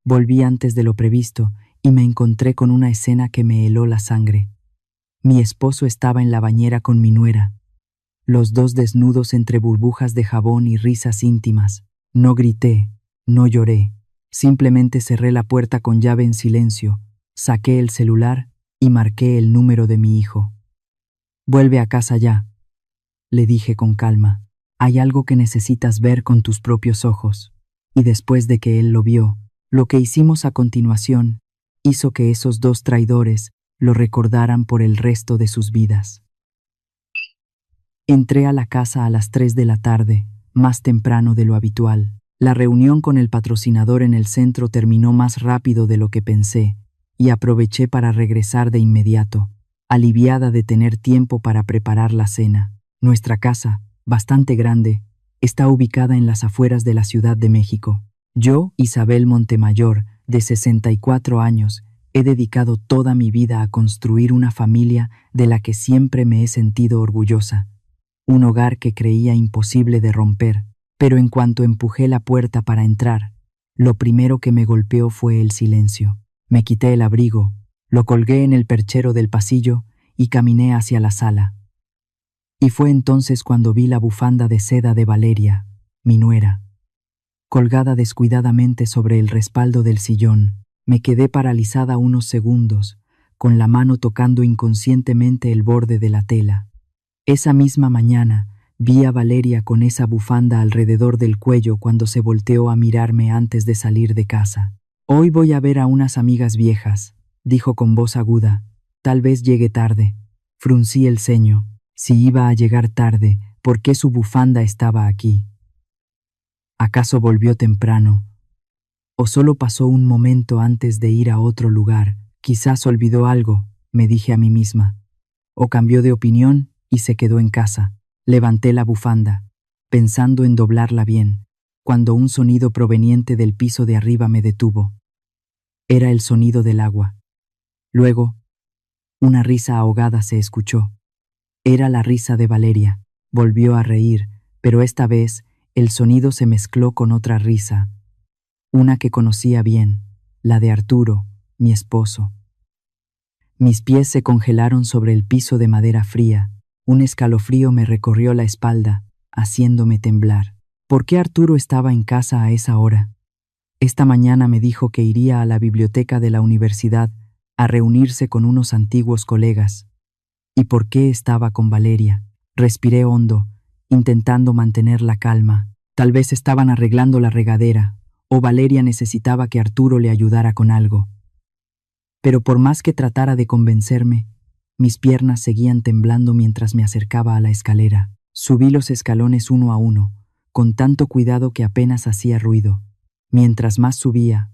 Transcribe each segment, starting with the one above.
Volví antes de lo previsto y me encontré con una escena que me heló la sangre. Mi esposo estaba en la bañera con mi nuera, los dos desnudos entre burbujas de jabón y risas íntimas. No grité, no lloré, simplemente cerré la puerta con llave en silencio, saqué el celular y marqué el número de mi hijo. «Vuelve a casa ya», le dije con calma. «Hay algo que necesitas ver con tus propios ojos». Y después de que él lo vio, lo que hicimos a continuación hizo que esos dos traidores lo recordaran por el resto de sus vidas. Entré a la casa a las 3 de la tarde, más temprano de lo habitual. La reunión con el patrocinador en el centro terminó más rápido de lo que pensé, y aproveché para regresar de inmediato, aliviada de tener tiempo para preparar la cena. Nuestra casa, bastante grande, está ubicada en las afueras de la Ciudad de México. Yo, Isabel Montemayor, de 64 años, he dedicado toda mi vida a construir una familia de la que siempre me he sentido orgullosa. Un hogar que creía imposible de romper, pero en cuanto empujé la puerta para entrar, lo primero que me golpeó fue el silencio. Me quité el abrigo, lo colgué en el perchero del pasillo y caminé hacia la sala. Y fue entonces cuando vi la bufanda de seda de Valeria, mi nuera, colgada descuidadamente sobre el respaldo del sillón. Me quedé paralizada unos segundos, con la mano tocando inconscientemente el borde de la tela. Esa misma mañana vi a Valeria con esa bufanda alrededor del cuello cuando se volteó a mirarme antes de salir de casa. «Hoy voy a ver a unas amigas viejas», dijo con voz aguda. «Tal vez llegue tarde». Fruncí el ceño. Si iba a llegar tarde, ¿por qué su bufanda estaba aquí? ¿Acaso volvió temprano? ¿O solo pasó un momento antes de ir a otro lugar? Quizás olvidó algo, me dije a mí misma. O cambió de opinión y se quedó en casa. Levanté la bufanda, pensando en doblarla bien, cuando un sonido proveniente del piso de arriba me detuvo. Era el sonido del agua. Luego, una risa ahogada se escuchó. Era la risa de Valeria. Volvió a reír, pero esta vez el sonido se mezcló con otra risa, una que conocía bien, la de Arturo, mi esposo. Mis pies se congelaron sobre el piso de madera fría. Un escalofrío me recorrió la espalda, haciéndome temblar. ¿Por qué Arturo estaba en casa a esa hora? Esta mañana me dijo que iría a la biblioteca de la universidad a reunirse con unos antiguos colegas. ¿Y por qué estaba con Valeria? Respiré hondo, intentando mantener la calma. Tal vez estaban arreglando la regadera, o Valeria necesitaba que Arturo le ayudara con algo. Pero por más que tratara de convencerme, mis piernas seguían temblando mientras me acercaba a la escalera. Subí los escalones uno a uno, con tanto cuidado que apenas hacía ruido. Mientras más subía,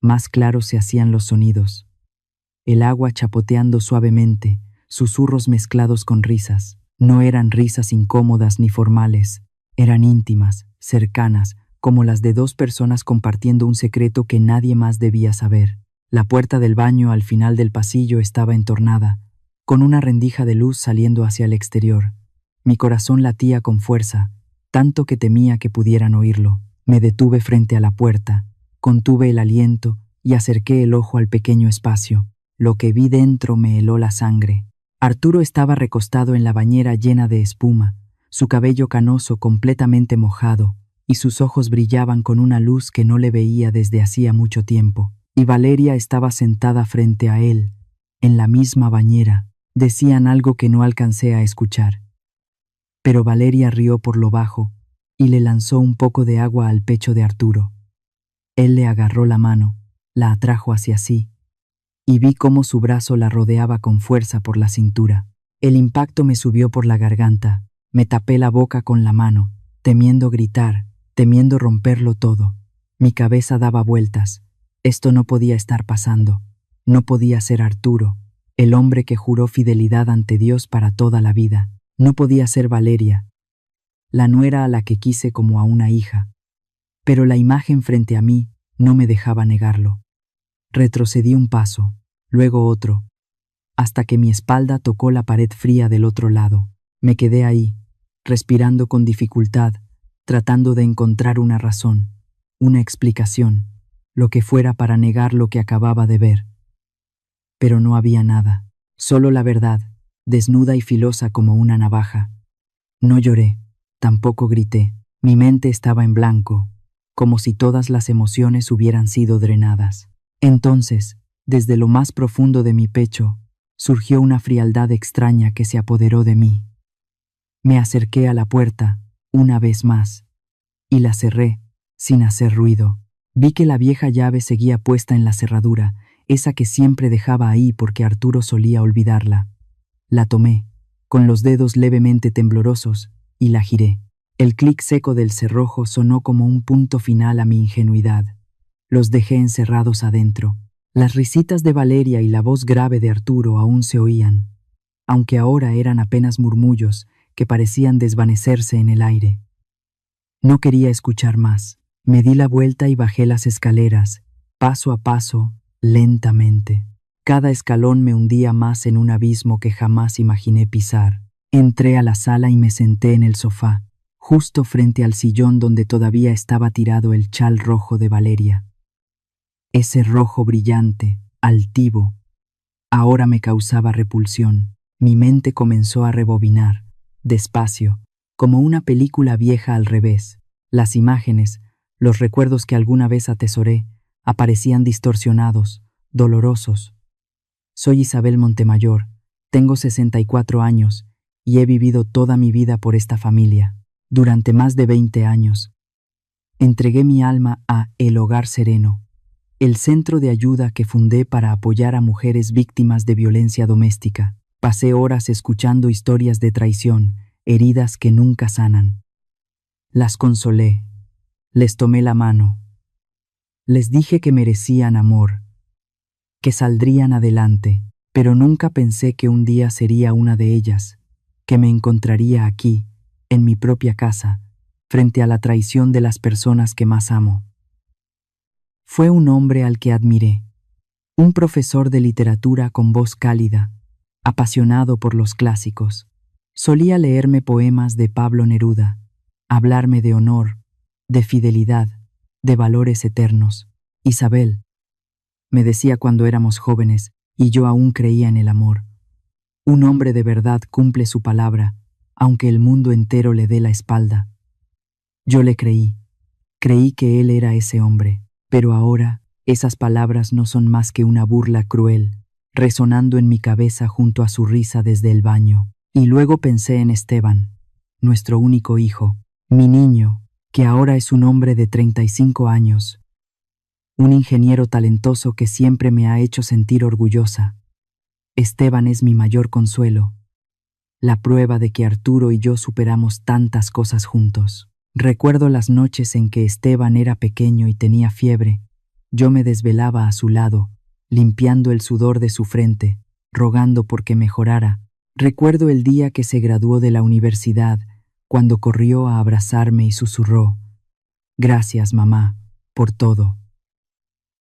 más claros se hacían los sonidos. El agua chapoteando suavemente, susurros mezclados con risas. No eran risas incómodas ni formales, eran íntimas, cercanas, como las de dos personas compartiendo un secreto que nadie más debía saber. La puerta del baño al final del pasillo estaba entornada, con una rendija de luz saliendo hacia el exterior. Mi corazón latía con fuerza, tanto que temía que pudieran oírlo. Me detuve frente a la puerta, contuve el aliento y acerqué el ojo al pequeño espacio. Lo que vi dentro me heló la sangre. Arturo estaba recostado en la bañera llena de espuma, su cabello canoso completamente mojado, y sus ojos brillaban con una luz que no le veía desde hacía mucho tiempo. Y Valeria estaba sentada frente a él, en la misma bañera. Decían algo que no alcancé a escuchar. Pero Valeria rió por lo bajo y le lanzó un poco de agua al pecho de Arturo. Él le agarró la mano, la atrajo hacia sí, y vi cómo su brazo la rodeaba con fuerza por la cintura. El impacto me subió por la garganta. Me tapé la boca con la mano, temiendo gritar, temiendo romperlo todo. Mi cabeza daba vueltas. Esto no podía estar pasando. No podía ser Arturo, el hombre que juró fidelidad ante Dios para toda la vida. No podía ser Valeria, la nuera a la que quise como a una hija. Pero la imagen frente a mí no me dejaba negarlo. Retrocedí un paso, luego otro, hasta que mi espalda tocó la pared fría del otro lado. Me quedé ahí, respirando con dificultad, tratando de encontrar una razón, una explicación. lo que fuera para negar lo que acababa de ver. Pero no había nada, solo la verdad, desnuda y filosa como una navaja. No lloré, tampoco grité, mi mente estaba en blanco, como si todas las emociones hubieran sido drenadas. Entonces, desde lo más profundo de mi pecho, surgió una frialdad extraña que se apoderó de mí. Me acerqué a la puerta, una vez más, y la cerré, sin hacer ruido. Vi que la vieja llave seguía puesta en la cerradura, esa que siempre dejaba ahí porque Arturo solía olvidarla. La tomé, con los dedos levemente temblorosos, y la giré. El clic seco del cerrojo sonó como un punto final a mi ingenuidad. Los dejé encerrados adentro. Las risitas de Valeria y la voz grave de Arturo aún se oían, aunque ahora eran apenas murmullos que parecían desvanecerse en el aire. No quería escuchar más. Me di la vuelta y bajé las escaleras, paso a paso, lentamente. Cada escalón me hundía más en un abismo que jamás imaginé pisar. Entré a la sala y me senté en el sofá, justo frente al sillón donde todavía estaba tirado el chal rojo de Valeria. Ese rojo brillante, altivo, ahora me causaba repulsión. Mi mente comenzó a rebobinar, despacio, como una película vieja al revés. Las imágenes, los recuerdos que alguna vez atesoré, aparecían distorsionados, dolorosos. Soy Isabel Montemayor, tengo 64 años y he vivido toda mi vida por esta familia. Durante más de 20 años, entregué mi alma a El Hogar Sereno, el centro de ayuda que fundé para apoyar a mujeres víctimas de violencia doméstica. Pasé horas escuchando historias de traición, heridas que nunca sanan. Las consolé, les tomé la mano, les dije que merecían amor, que saldrían adelante, pero nunca pensé que un día sería una de ellas, que me encontraría aquí, en mi propia casa, frente a la traición de las personas que más amo. Fue un hombre al que admiré, un profesor de literatura con voz cálida, apasionado por los clásicos. Solía leerme poemas de Pablo Neruda, hablarme de honor, de fidelidad, de valores eternos. Isabel, me decía cuando éramos jóvenes y yo aún creía en el amor. Un hombre de verdad cumple su palabra, aunque el mundo entero le dé la espalda. Yo le creí que él era ese hombre, pero ahora esas palabras no son más que una burla cruel, resonando en mi cabeza junto a su risa desde el baño. Y luego pensé en Esteban, nuestro único hijo, mi niño, que ahora es un hombre de 35 años, un ingeniero talentoso que siempre me ha hecho sentir orgullosa. Esteban es mi mayor consuelo, la prueba de que Arturo y yo superamos tantas cosas juntos. Recuerdo las noches en que Esteban era pequeño y tenía fiebre. Yo me desvelaba a su lado, limpiando el sudor de su frente, rogando por que mejorara. Recuerdo el día que se graduó de la universidad, cuando corrió a abrazarme y susurró: «Gracias, mamá, por todo».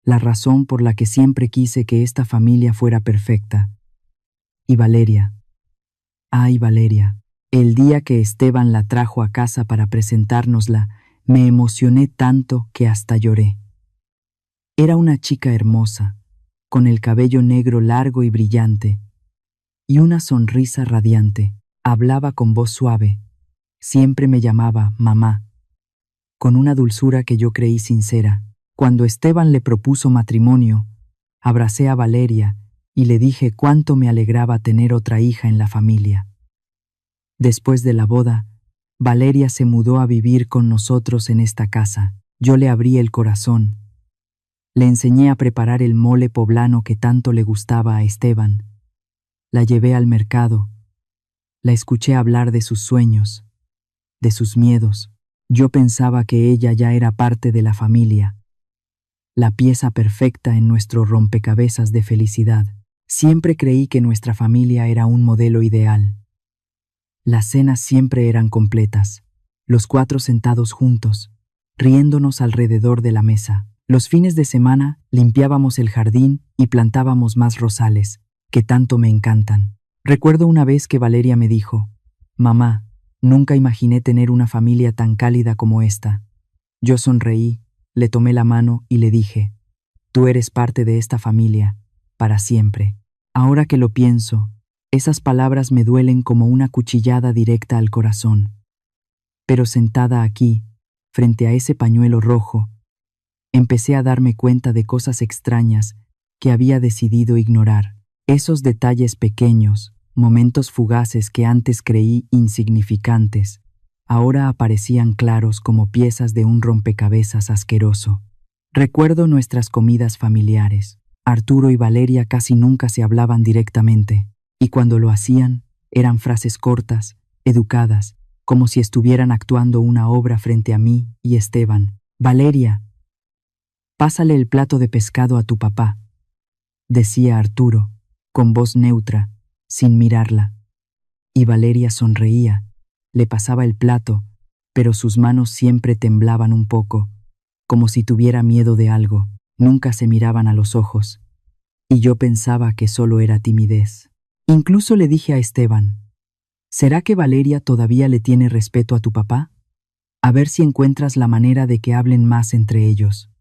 La razón por la que siempre quise que esta familia fuera perfecta. Y Valeria. Ay, Valeria. El día que Esteban la trajo a casa para presentárnosla, me emocioné tanto que hasta lloré. Era una chica hermosa, con el cabello negro largo y brillante, y una sonrisa radiante. Hablaba con voz suave. Siempre me llamaba mamá, con una dulzura que yo creí sincera. Cuando Esteban le propuso matrimonio, abracé a Valeria y le dije cuánto me alegraba tener otra hija en la familia. Después de la boda, Valeria se mudó a vivir con nosotros en esta casa. Yo le abrí el corazón. Le enseñé a preparar el mole poblano que tanto le gustaba a Esteban. La llevé al mercado. La escuché hablar de sus sueños, de sus miedos. Yo pensaba que ella ya era parte de la familia, la pieza perfecta en nuestro rompecabezas de felicidad. Siempre creí que nuestra familia era un modelo ideal. Las cenas siempre eran completas, los 4 sentados juntos, riéndonos alrededor de la mesa. Los fines de semana limpiábamos el jardín y plantábamos más rosales, que tanto me encantan. Recuerdo una vez que Valeria me dijo: «Mamá, nunca imaginé tener una familia tan cálida como esta». Yo sonreí, le tomé la mano y le dije: Tú eres parte de esta familia, para siempre. Ahora que lo pienso, esas palabras me duelen como una cuchillada directa al corazón. Pero sentada aquí, frente a ese pañuelo rojo, empecé a darme cuenta de cosas extrañas que había decidido ignorar. Esos detalles pequeños, momentos fugaces que antes creí insignificantes, ahora aparecían claros como piezas de un rompecabezas asqueroso. Recuerdo nuestras comidas familiares. Arturo y Valeria casi nunca se hablaban directamente, y cuando lo hacían, eran frases cortas, educadas, como si estuvieran actuando una obra frente a mí y Esteban. Valeria, pásale el plato de pescado a tu papá, decía Arturo, con voz neutra, sin mirarla. Y Valeria sonreía, le pasaba el plato, pero sus manos siempre temblaban un poco, como si tuviera miedo de algo. Nunca se miraban a los ojos, y yo pensaba que solo era timidez. Incluso le dije a Esteban, ¿será que Valeria todavía le tiene respeto a tu papá? A ver si encuentras la manera de que hablen más entre ellos.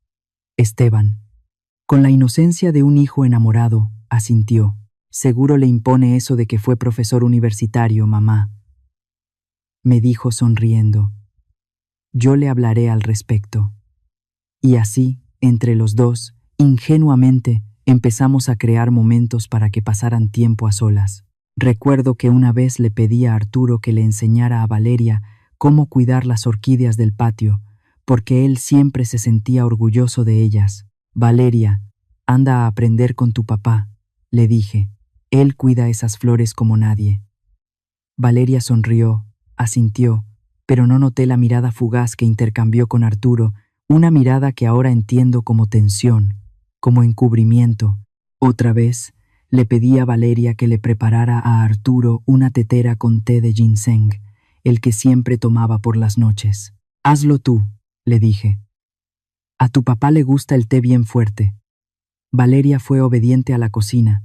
Esteban, con la inocencia de un hijo enamorado, asintió. Seguro le impone eso de que fue profesor universitario, mamá, me dijo sonriendo. Yo le hablaré al respecto. Y así, entre los dos, ingenuamente, empezamos a crear momentos para que pasaran tiempo a solas. Recuerdo que una vez le pedí a Arturo que le enseñara a Valeria cómo cuidar las orquídeas del patio, porque él siempre se sentía orgulloso de ellas. Valeria, anda a aprender con tu papá, le dije. Él cuida esas flores como nadie. Valeria sonrió, asintió, pero no noté la mirada fugaz que intercambió con Arturo, una mirada que ahora entiendo como tensión, como encubrimiento. Otra vez, le pedí a Valeria que le preparara a Arturo una tetera con té de ginseng, el que siempre tomaba por las noches. Hazlo tú, le dije. A tu papá le gusta el té bien fuerte. Valeria fue obediente a la cocina,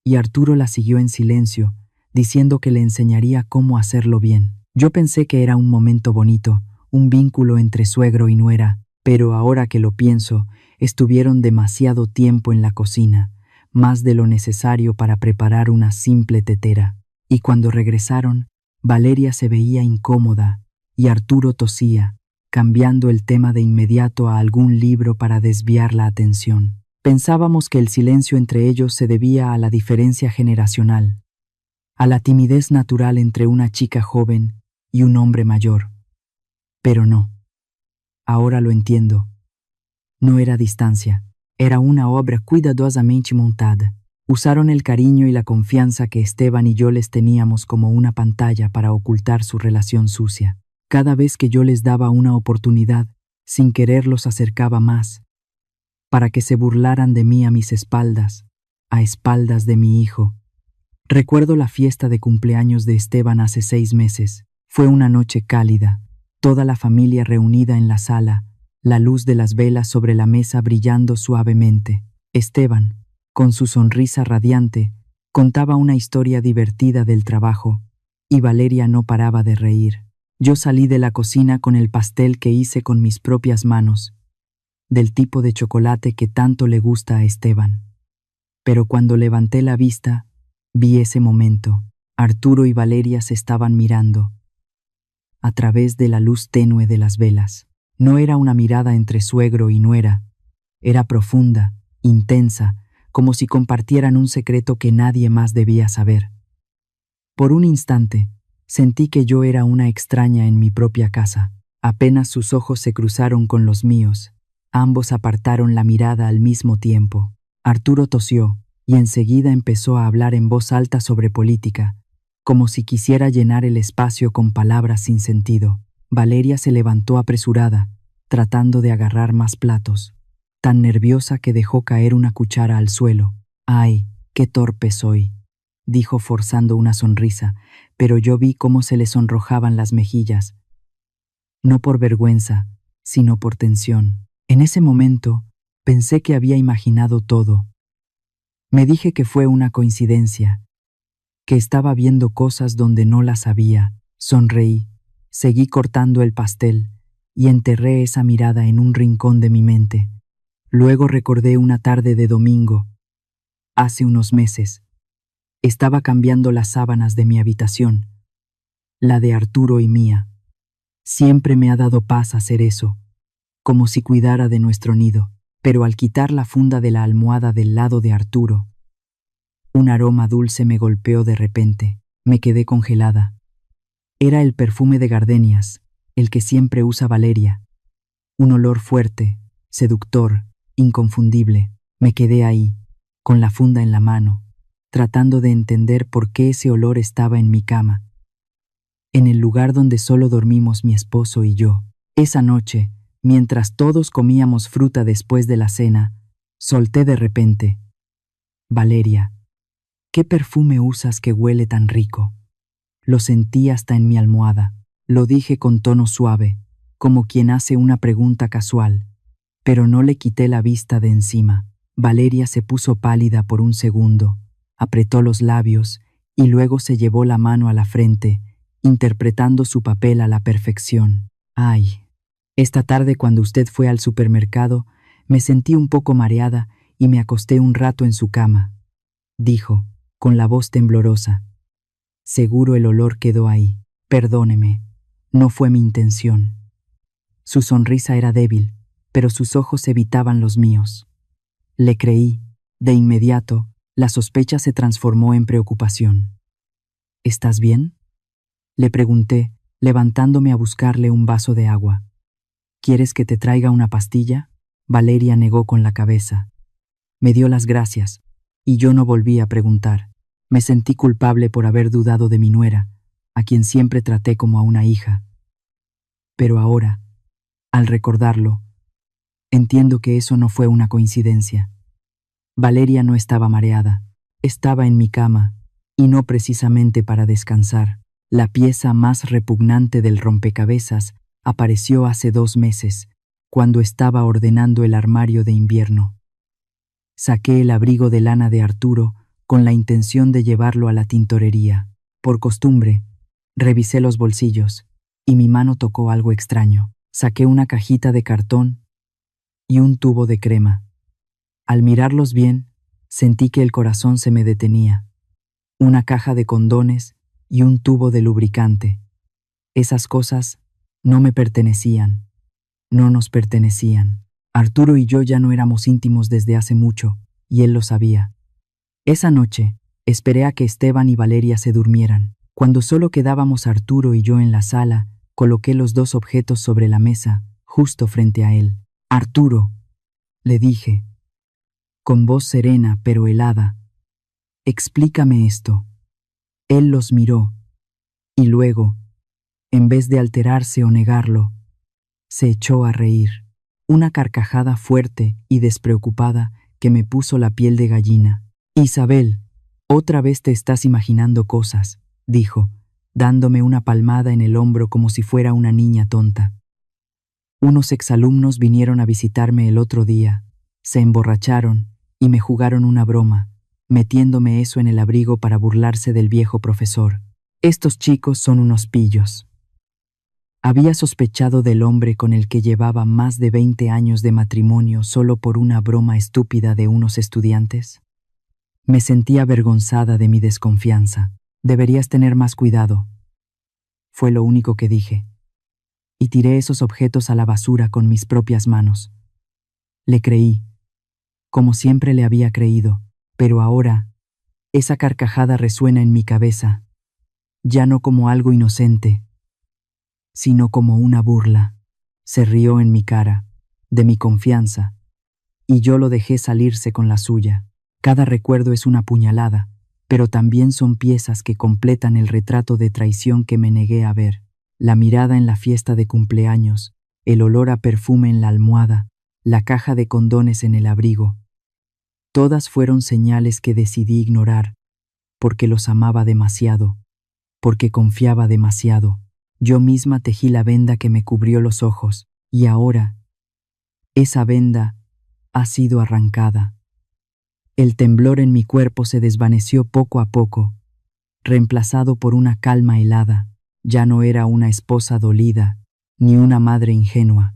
y Arturo la siguió en silencio, diciendo que le enseñaría cómo hacerlo bien. Yo pensé que era un momento bonito, un vínculo entre suegro y nuera, pero ahora que lo pienso, estuvieron demasiado tiempo en la cocina, más de lo necesario para preparar una simple tetera. Y cuando regresaron, Valeria se veía incómoda y Arturo tosía, cambiando el tema de inmediato a algún libro para desviar la atención. Pensábamos que el silencio entre ellos se debía a la diferencia generacional, a la timidez natural entre una chica joven y un hombre mayor. Pero no. Ahora lo entiendo. No era distancia, era una obra cuidadosamente montada. Usaron el cariño y la confianza que Esteban y yo les teníamos como una pantalla para ocultar su relación sucia. Cada vez que yo les daba una oportunidad, sin querer los acercaba más, para que se burlaran de mí a mis espaldas, a espaldas de mi hijo. Recuerdo la fiesta de cumpleaños de Esteban hace 6 meses. Fue una noche cálida, toda la familia reunida en la sala, la luz de las velas sobre la mesa brillando suavemente. Esteban, con su sonrisa radiante, contaba una historia divertida del trabajo, y Valeria no paraba de reír. Yo salí de la cocina con el pastel que hice con mis propias manos, del tipo de chocolate que tanto le gusta a Esteban. Pero cuando levanté la vista, vi ese momento. Arturo y Valeria se estaban mirando, a través de la luz tenue de las velas. No era una mirada entre suegro y nuera, era profunda, intensa, como si compartieran un secreto que nadie más debía saber. Por un instante, sentí que yo era una extraña en mi propia casa. Apenas sus ojos se cruzaron con los míos, ambos apartaron la mirada al mismo tiempo. Arturo tosió, y enseguida empezó a hablar en voz alta sobre política, como si quisiera llenar el espacio con palabras sin sentido. Valeria se levantó apresurada, tratando de agarrar más platos, tan nerviosa que dejó caer una cuchara al suelo. «Ay, qué torpe soy», dijo forzando una sonrisa, pero yo vi cómo se le sonrojaban las mejillas, no por vergüenza, sino por tensión. En ese momento, pensé que había imaginado todo. Me dije que fue una coincidencia, que estaba viendo cosas donde no las había. Sonreí, seguí cortando el pastel y enterré esa mirada en un rincón de mi mente. Luego recordé una tarde de domingo, hace unos meses. Estaba cambiando las sábanas de mi habitación, la de Arturo y mía. Siempre me ha dado paz hacer eso, como si cuidara de nuestro nido, pero al quitar la funda de la almohada del lado de Arturo, un aroma dulce me golpeó de repente. Me quedé congelada. Era el perfume de gardenias, el que siempre usa Valeria. Un olor fuerte, seductor, inconfundible. Me quedé ahí, con la funda en la mano, tratando de entender por qué ese olor estaba en mi cama, en el lugar donde solo dormimos mi esposo y yo. Esa noche, mientras todos comíamos fruta después de la cena, solté de repente: Valeria, ¿qué perfume usas que huele tan rico? Lo sentí hasta en mi almohada. Lo dije con tono suave, como quien hace una pregunta casual, pero no le quité la vista de encima. Valeria se puso pálida por un segundo, apretó los labios y luego se llevó la mano a la frente, interpretando su papel a la perfección. Ay, esta tarde cuando usted fue al supermercado, me sentí un poco mareada y me acosté un rato en su cama, dijo, con la voz temblorosa. Seguro el olor quedó ahí. Perdóneme, no fue mi intención. Su sonrisa era débil, pero sus ojos evitaban los míos. Le creí. De inmediato, la sospecha se transformó en preocupación. ¿Estás bien?, le pregunté, levantándome a buscarle un vaso de agua. ¿Quieres que te traiga una pastilla? Valeria negó con la cabeza. Me dio las gracias, y yo no volví a preguntar. Me sentí culpable por haber dudado de mi nuera, a quien siempre traté como a una hija. Pero ahora, al recordarlo, entiendo que eso no fue una coincidencia. Valeria no estaba mareada, estaba en mi cama, y no precisamente para descansar. La pieza más repugnante del rompecabezas apareció hace 2 meses, cuando estaba ordenando el armario de invierno. Saqué el abrigo de lana de Arturo con la intención de llevarlo a la tintorería. Por costumbre, revisé los bolsillos, y mi mano tocó algo extraño. Saqué una cajita de cartón y un tubo de crema. Al mirarlos bien, sentí que el corazón se me detenía. Una caja de condones y un tubo de lubricante. Esas cosas no me pertenecían, no nos pertenecían. Arturo y yo ya no éramos íntimos desde hace mucho, y él lo sabía. Esa noche, esperé a que Esteban y Valeria se durmieran. Cuando solo quedábamos Arturo y yo en la sala, coloqué los 2 objetos sobre la mesa, justo frente a él. Arturo, le dije, con voz serena pero helada, explícame esto. Él los miró, y luego, en vez de alterarse o negarlo, se echó a reír. Una carcajada fuerte y despreocupada que me puso la piel de gallina. Isabel, otra vez te estás imaginando cosas, dijo, dándome una palmada en el hombro como si fuera una niña tonta. Unos exalumnos vinieron a visitarme el otro día, se emborracharon y me jugaron una broma, metiéndome eso en el abrigo para burlarse del viejo profesor. Estos chicos son unos pillos. Había sospechado del hombre con el que llevaba más de 20 años de matrimonio solo por una broma estúpida de unos estudiantes. Me sentí avergonzada de mi desconfianza. Deberías tener más cuidado. Fue lo único que dije. Y tiré esos objetos a la basura con mis propias manos. Le creí, como siempre le había creído, pero ahora, esa carcajada resuena en mi cabeza, ya no como algo inocente, sino como una burla. Se rió en mi cara, de mi confianza, y yo lo dejé salirse con la suya. Cada recuerdo es una puñalada, pero también son piezas que completan el retrato de traición que me negué a ver. La mirada en la fiesta de cumpleaños, el olor a perfume en la almohada, la caja de condones en el abrigo. Todas fueron señales que decidí ignorar, porque los amaba demasiado, porque confiaba demasiado. Yo misma tejí la venda que me cubrió los ojos, y ahora, esa venda ha sido arrancada. El temblor en mi cuerpo se desvaneció poco a poco, reemplazado por una calma helada. Ya no era una esposa dolida, ni una madre ingenua.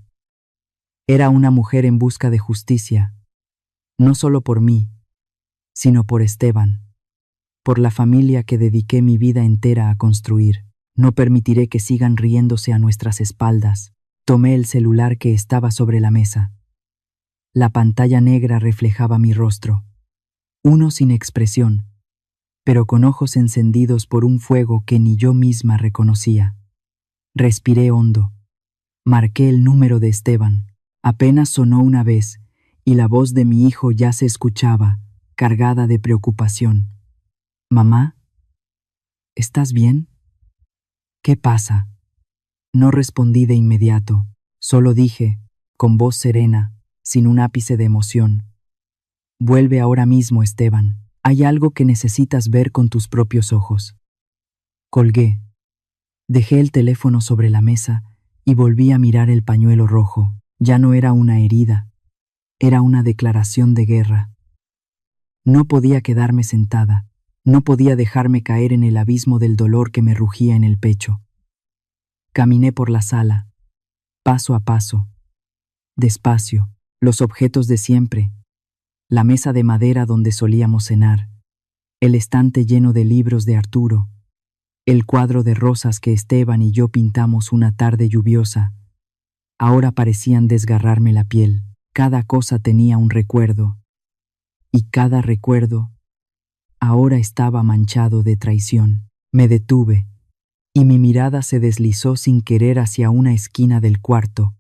Era una mujer en busca de justicia, no solo por mí, sino por Esteban, por la familia que dediqué mi vida entera a construir. No permitiré que sigan riéndose a nuestras espaldas. Tomé el celular que estaba sobre la mesa. La pantalla negra reflejaba mi rostro, uno sin expresión, pero con ojos encendidos por un fuego que ni yo misma reconocía. Respiré hondo. Marqué el número de Esteban. Apenas sonó una vez, y la voz de mi hijo ya se escuchaba, cargada de preocupación. «Mamá, ¿estás bien? ¿Qué pasa?» No respondí de inmediato, solo dije, con voz serena, sin un ápice de emoción: «Vuelve ahora mismo, Esteban. Hay algo que necesitas ver con tus propios ojos». Colgué. Dejé el teléfono sobre la mesa y volví a mirar el pañuelo rojo. Ya no era una herida, era una declaración de guerra. No podía quedarme sentada, no podía dejarme caer en el abismo del dolor que me rugía en el pecho. Caminé por la sala, paso a paso, despacio, los objetos de siempre, la mesa de madera donde solíamos cenar, el estante lleno de libros de Arturo, el cuadro de rosas que Esteban y yo pintamos una tarde lluviosa. Ahora parecían desgarrarme la piel. Cada cosa tenía un recuerdo, y cada recuerdo ahora estaba manchado de traición. Me detuve, y mi mirada se deslizó sin querer hacia una esquina del cuarto,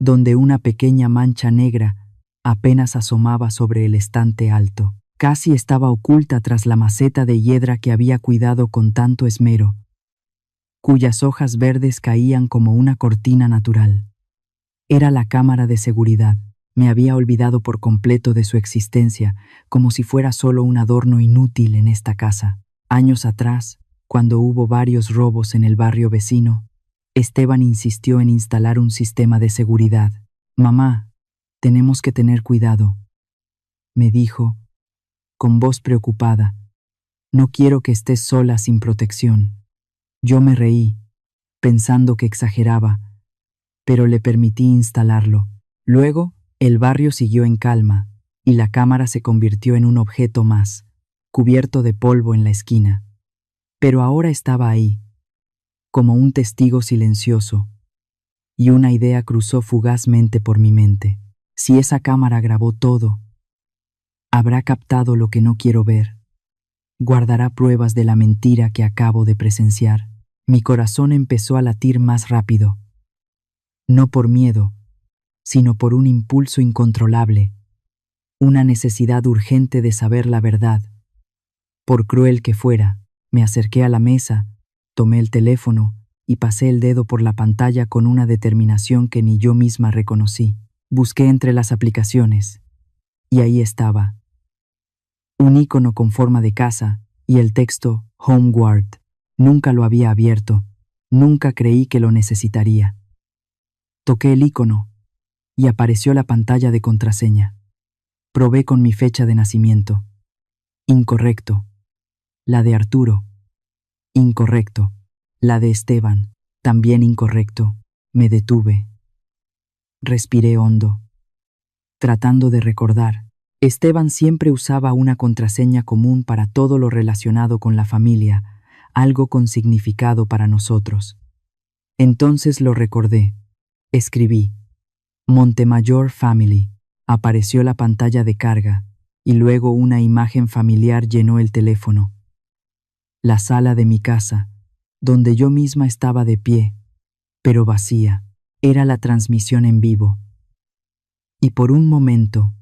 donde una pequeña mancha negra apenas asomaba sobre el estante alto. Casi estaba oculta tras la maceta de hiedra que había cuidado con tanto esmero, cuyas hojas verdes caían como una cortina natural. Era la cámara de seguridad. Me había olvidado por completo de su existencia, como si fuera solo un adorno inútil en esta casa. Años atrás, cuando hubo varios robos en el barrio vecino, Esteban insistió en instalar un sistema de seguridad. «Mamá, tenemos que tener cuidado», me dijo, con voz preocupada. «No quiero que estés sola sin protección». Yo me reí, pensando que exageraba, pero le permití instalarlo. Luego, el barrio siguió en calma, y la cámara se convirtió en un objeto más, cubierto de polvo en la esquina. Pero ahora estaba ahí, como un testigo silencioso, y una idea cruzó fugazmente por mi mente. Si esa cámara grabó todo, habrá captado lo que no quiero ver. Guardará pruebas de la mentira que acabo de presenciar. Mi corazón empezó a latir más rápido. No por miedo, sino por un impulso incontrolable, una necesidad urgente de saber la verdad. Por cruel que fuera, me acerqué a la mesa, tomé el teléfono y pasé el dedo por la pantalla con una determinación que ni yo misma reconocí. Busqué entre las aplicaciones, y ahí estaba, un icono con forma de casa y el texto Homeward. Nunca lo había abierto, nunca creí que lo necesitaría. Toqué el icono y apareció la pantalla de contraseña. Probé con mi fecha de nacimiento. Incorrecto. La de Arturo. Incorrecto. La de Esteban. También incorrecto. Me detuve. Respiré hondo, tratando de recordar. Esteban siempre usaba una contraseña común para todo lo relacionado con la familia, algo con significado para nosotros. Entonces lo recordé. Escribí Montemayor Family. Apareció la pantalla de carga, y luego una imagen familiar llenó el teléfono. La sala de mi casa, donde yo misma estaba de pie, pero vacía. Era la transmisión en vivo. Y por un momento,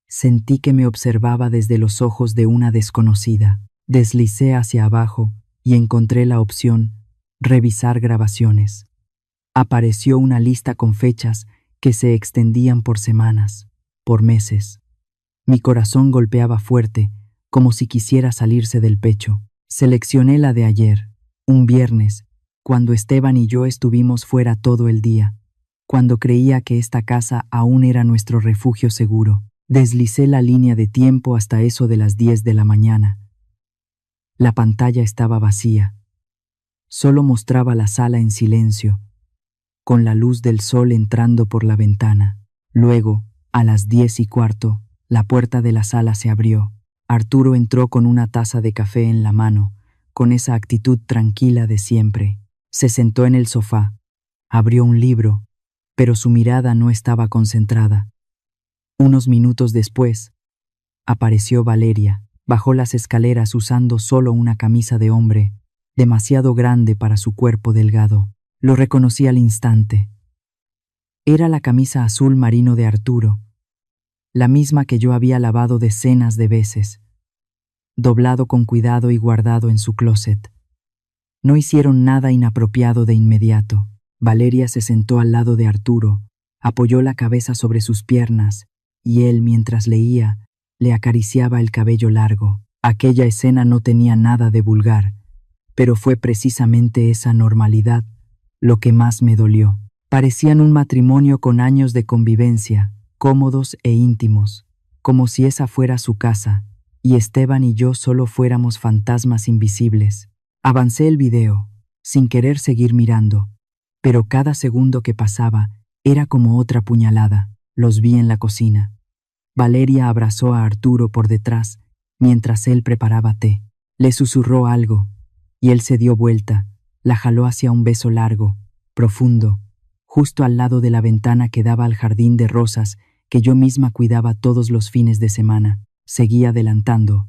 sentí que me observaba desde los ojos de una desconocida. Deslicé hacia abajo y encontré la opción Revisar grabaciones. Apareció una lista con fechas que se extendían por semanas, por meses. Mi corazón golpeaba fuerte, como si quisiera salirse del pecho. Seleccioné la de ayer, un viernes, cuando Esteban y yo estuvimos fuera todo el día, cuando creía que esta casa aún era nuestro refugio seguro. Deslicé la línea de tiempo hasta eso de las 10 de la mañana. La pantalla estaba vacía. Solo mostraba la sala en silencio, con la luz del sol entrando por la ventana. Luego, a las 10:15, la puerta de la sala se abrió. Arturo entró con una taza de café en la mano, con esa actitud tranquila de siempre. Se sentó en el sofá, abrió un libro, pero su mirada no estaba concentrada. Unos minutos después, apareció Valeria. Bajó las escaleras usando solo una camisa de hombre, demasiado grande para su cuerpo delgado. Lo reconocí al instante. Era la camisa azul marino de Arturo, la misma que yo había lavado decenas de veces, doblado con cuidado y guardado en su closet. No hicieron nada inapropiado de inmediato. Valeria se sentó al lado de Arturo, apoyó la cabeza sobre sus piernas, y él, mientras leía, le acariciaba el cabello largo. Aquella escena no tenía nada de vulgar, pero fue precisamente esa normalidad lo que más me dolió. Parecían un matrimonio con años de convivencia, cómodos e íntimos, como si esa fuera su casa, y Esteban y yo solo fuéramos fantasmas invisibles. Avancé el video, sin querer seguir mirando, pero cada segundo que pasaba era como otra puñalada. Los vi en la cocina. Valeria abrazó a Arturo por detrás mientras él preparaba té. Le susurró algo, y él se dio vuelta, la jaló hacia un beso largo, profundo, justo al lado de la ventana que daba al jardín de rosas que yo misma cuidaba todos los fines de semana. Seguí adelantando.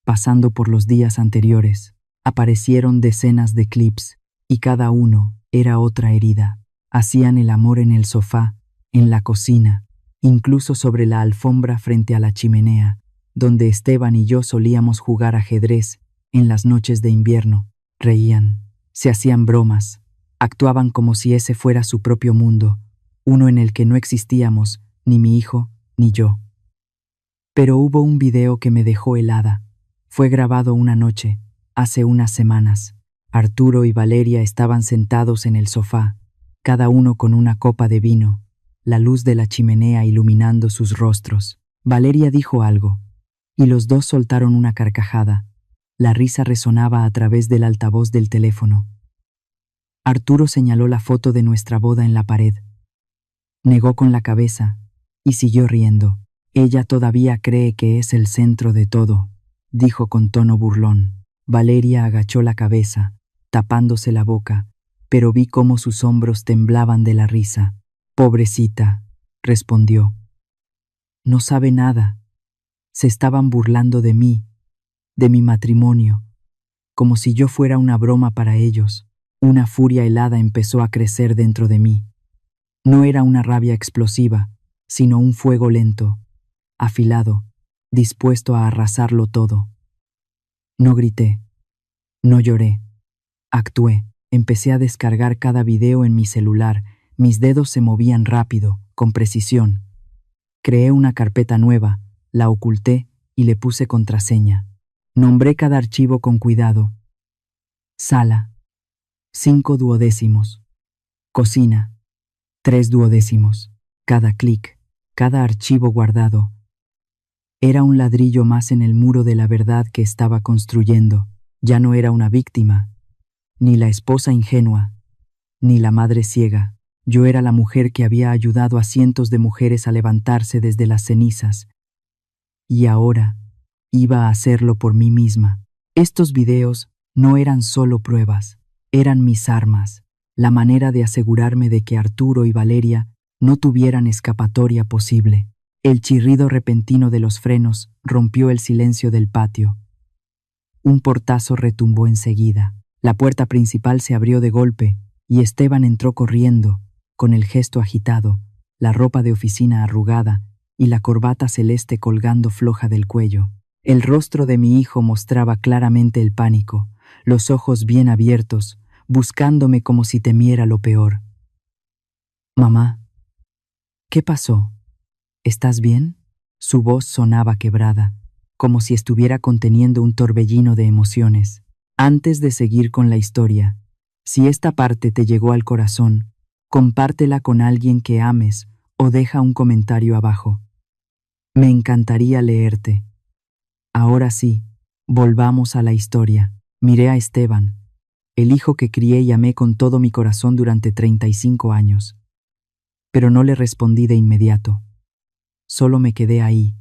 Pasando por los días anteriores, aparecieron decenas de clips, y cada uno era otra herida. Hacían el amor en el sofá, en la cocina, incluso sobre la alfombra frente a la chimenea, donde Esteban y yo solíamos jugar ajedrez en las noches de invierno. Reían, se hacían bromas, actuaban como si ese fuera su propio mundo, uno en el que no existíamos, ni mi hijo, ni yo. Pero hubo un video que me dejó helada. Fue grabado una noche, hace unas semanas. Arturo y Valeria estaban sentados en el sofá, cada uno con una copa de vino, la luz de la chimenea iluminando sus rostros. Valeria dijo algo, y los dos soltaron una carcajada. La risa resonaba a través del altavoz del teléfono. Arturo señaló la foto de nuestra boda en la pared. Negó con la cabeza y siguió riendo. Ella todavía cree que es el centro de todo, dijo con tono burlón. Valeria agachó la cabeza, tapándose la boca, pero vi cómo sus hombros temblaban de la risa. Pobrecita, respondió. No sabe nada. Se estaban burlando de mí, de mi matrimonio, como si yo fuera una broma para ellos. Una furia helada empezó a crecer dentro de mí. No era una rabia explosiva, sino un fuego lento, afilado, dispuesto a arrasarlo todo. No grité, no lloré, actué. Empecé a descargar cada video en mi celular. Mis dedos se movían rápido, con precisión. Creé una carpeta nueva, la oculté y le puse contraseña. Nombré cada archivo con cuidado. Sala, 5 duodécimos. Cocina, 3 duodécimos. Cada clic, cada archivo guardado, era un ladrillo más en el muro de la verdad que estaba construyendo. Ya no era una víctima, ni la esposa ingenua, ni la madre ciega. Yo era la mujer que había ayudado a cientos de mujeres a levantarse desde las cenizas. Y ahora iba a hacerlo por mí misma. Estos videos no eran solo pruebas, eran mis armas, la manera de asegurarme de que Arturo y Valeria no tuvieran escapatoria posible. El chirrido repentino de los frenos rompió el silencio del patio. Un portazo retumbó enseguida. La puerta principal se abrió de golpe y Esteban entró corriendo, con el gesto agitado, la ropa de oficina arrugada y la corbata celeste colgando floja del cuello. El rostro de mi hijo mostraba claramente el pánico, los ojos bien abiertos, buscándome como si temiera lo peor. «Mamá, ¿qué pasó? ¿Estás bien?» Su voz sonaba quebrada, como si estuviera conteniendo un torbellino de emociones. Antes de seguir con la historia, si esta parte te llegó al corazón, compártela con alguien que ames o deja un comentario abajo. Me encantaría leerte. Ahora sí, volvamos a la historia. Miré a Esteban, el hijo que crié y amé con todo mi corazón durante 35 años. pero no le respondí de inmediato. Solo me quedé ahí,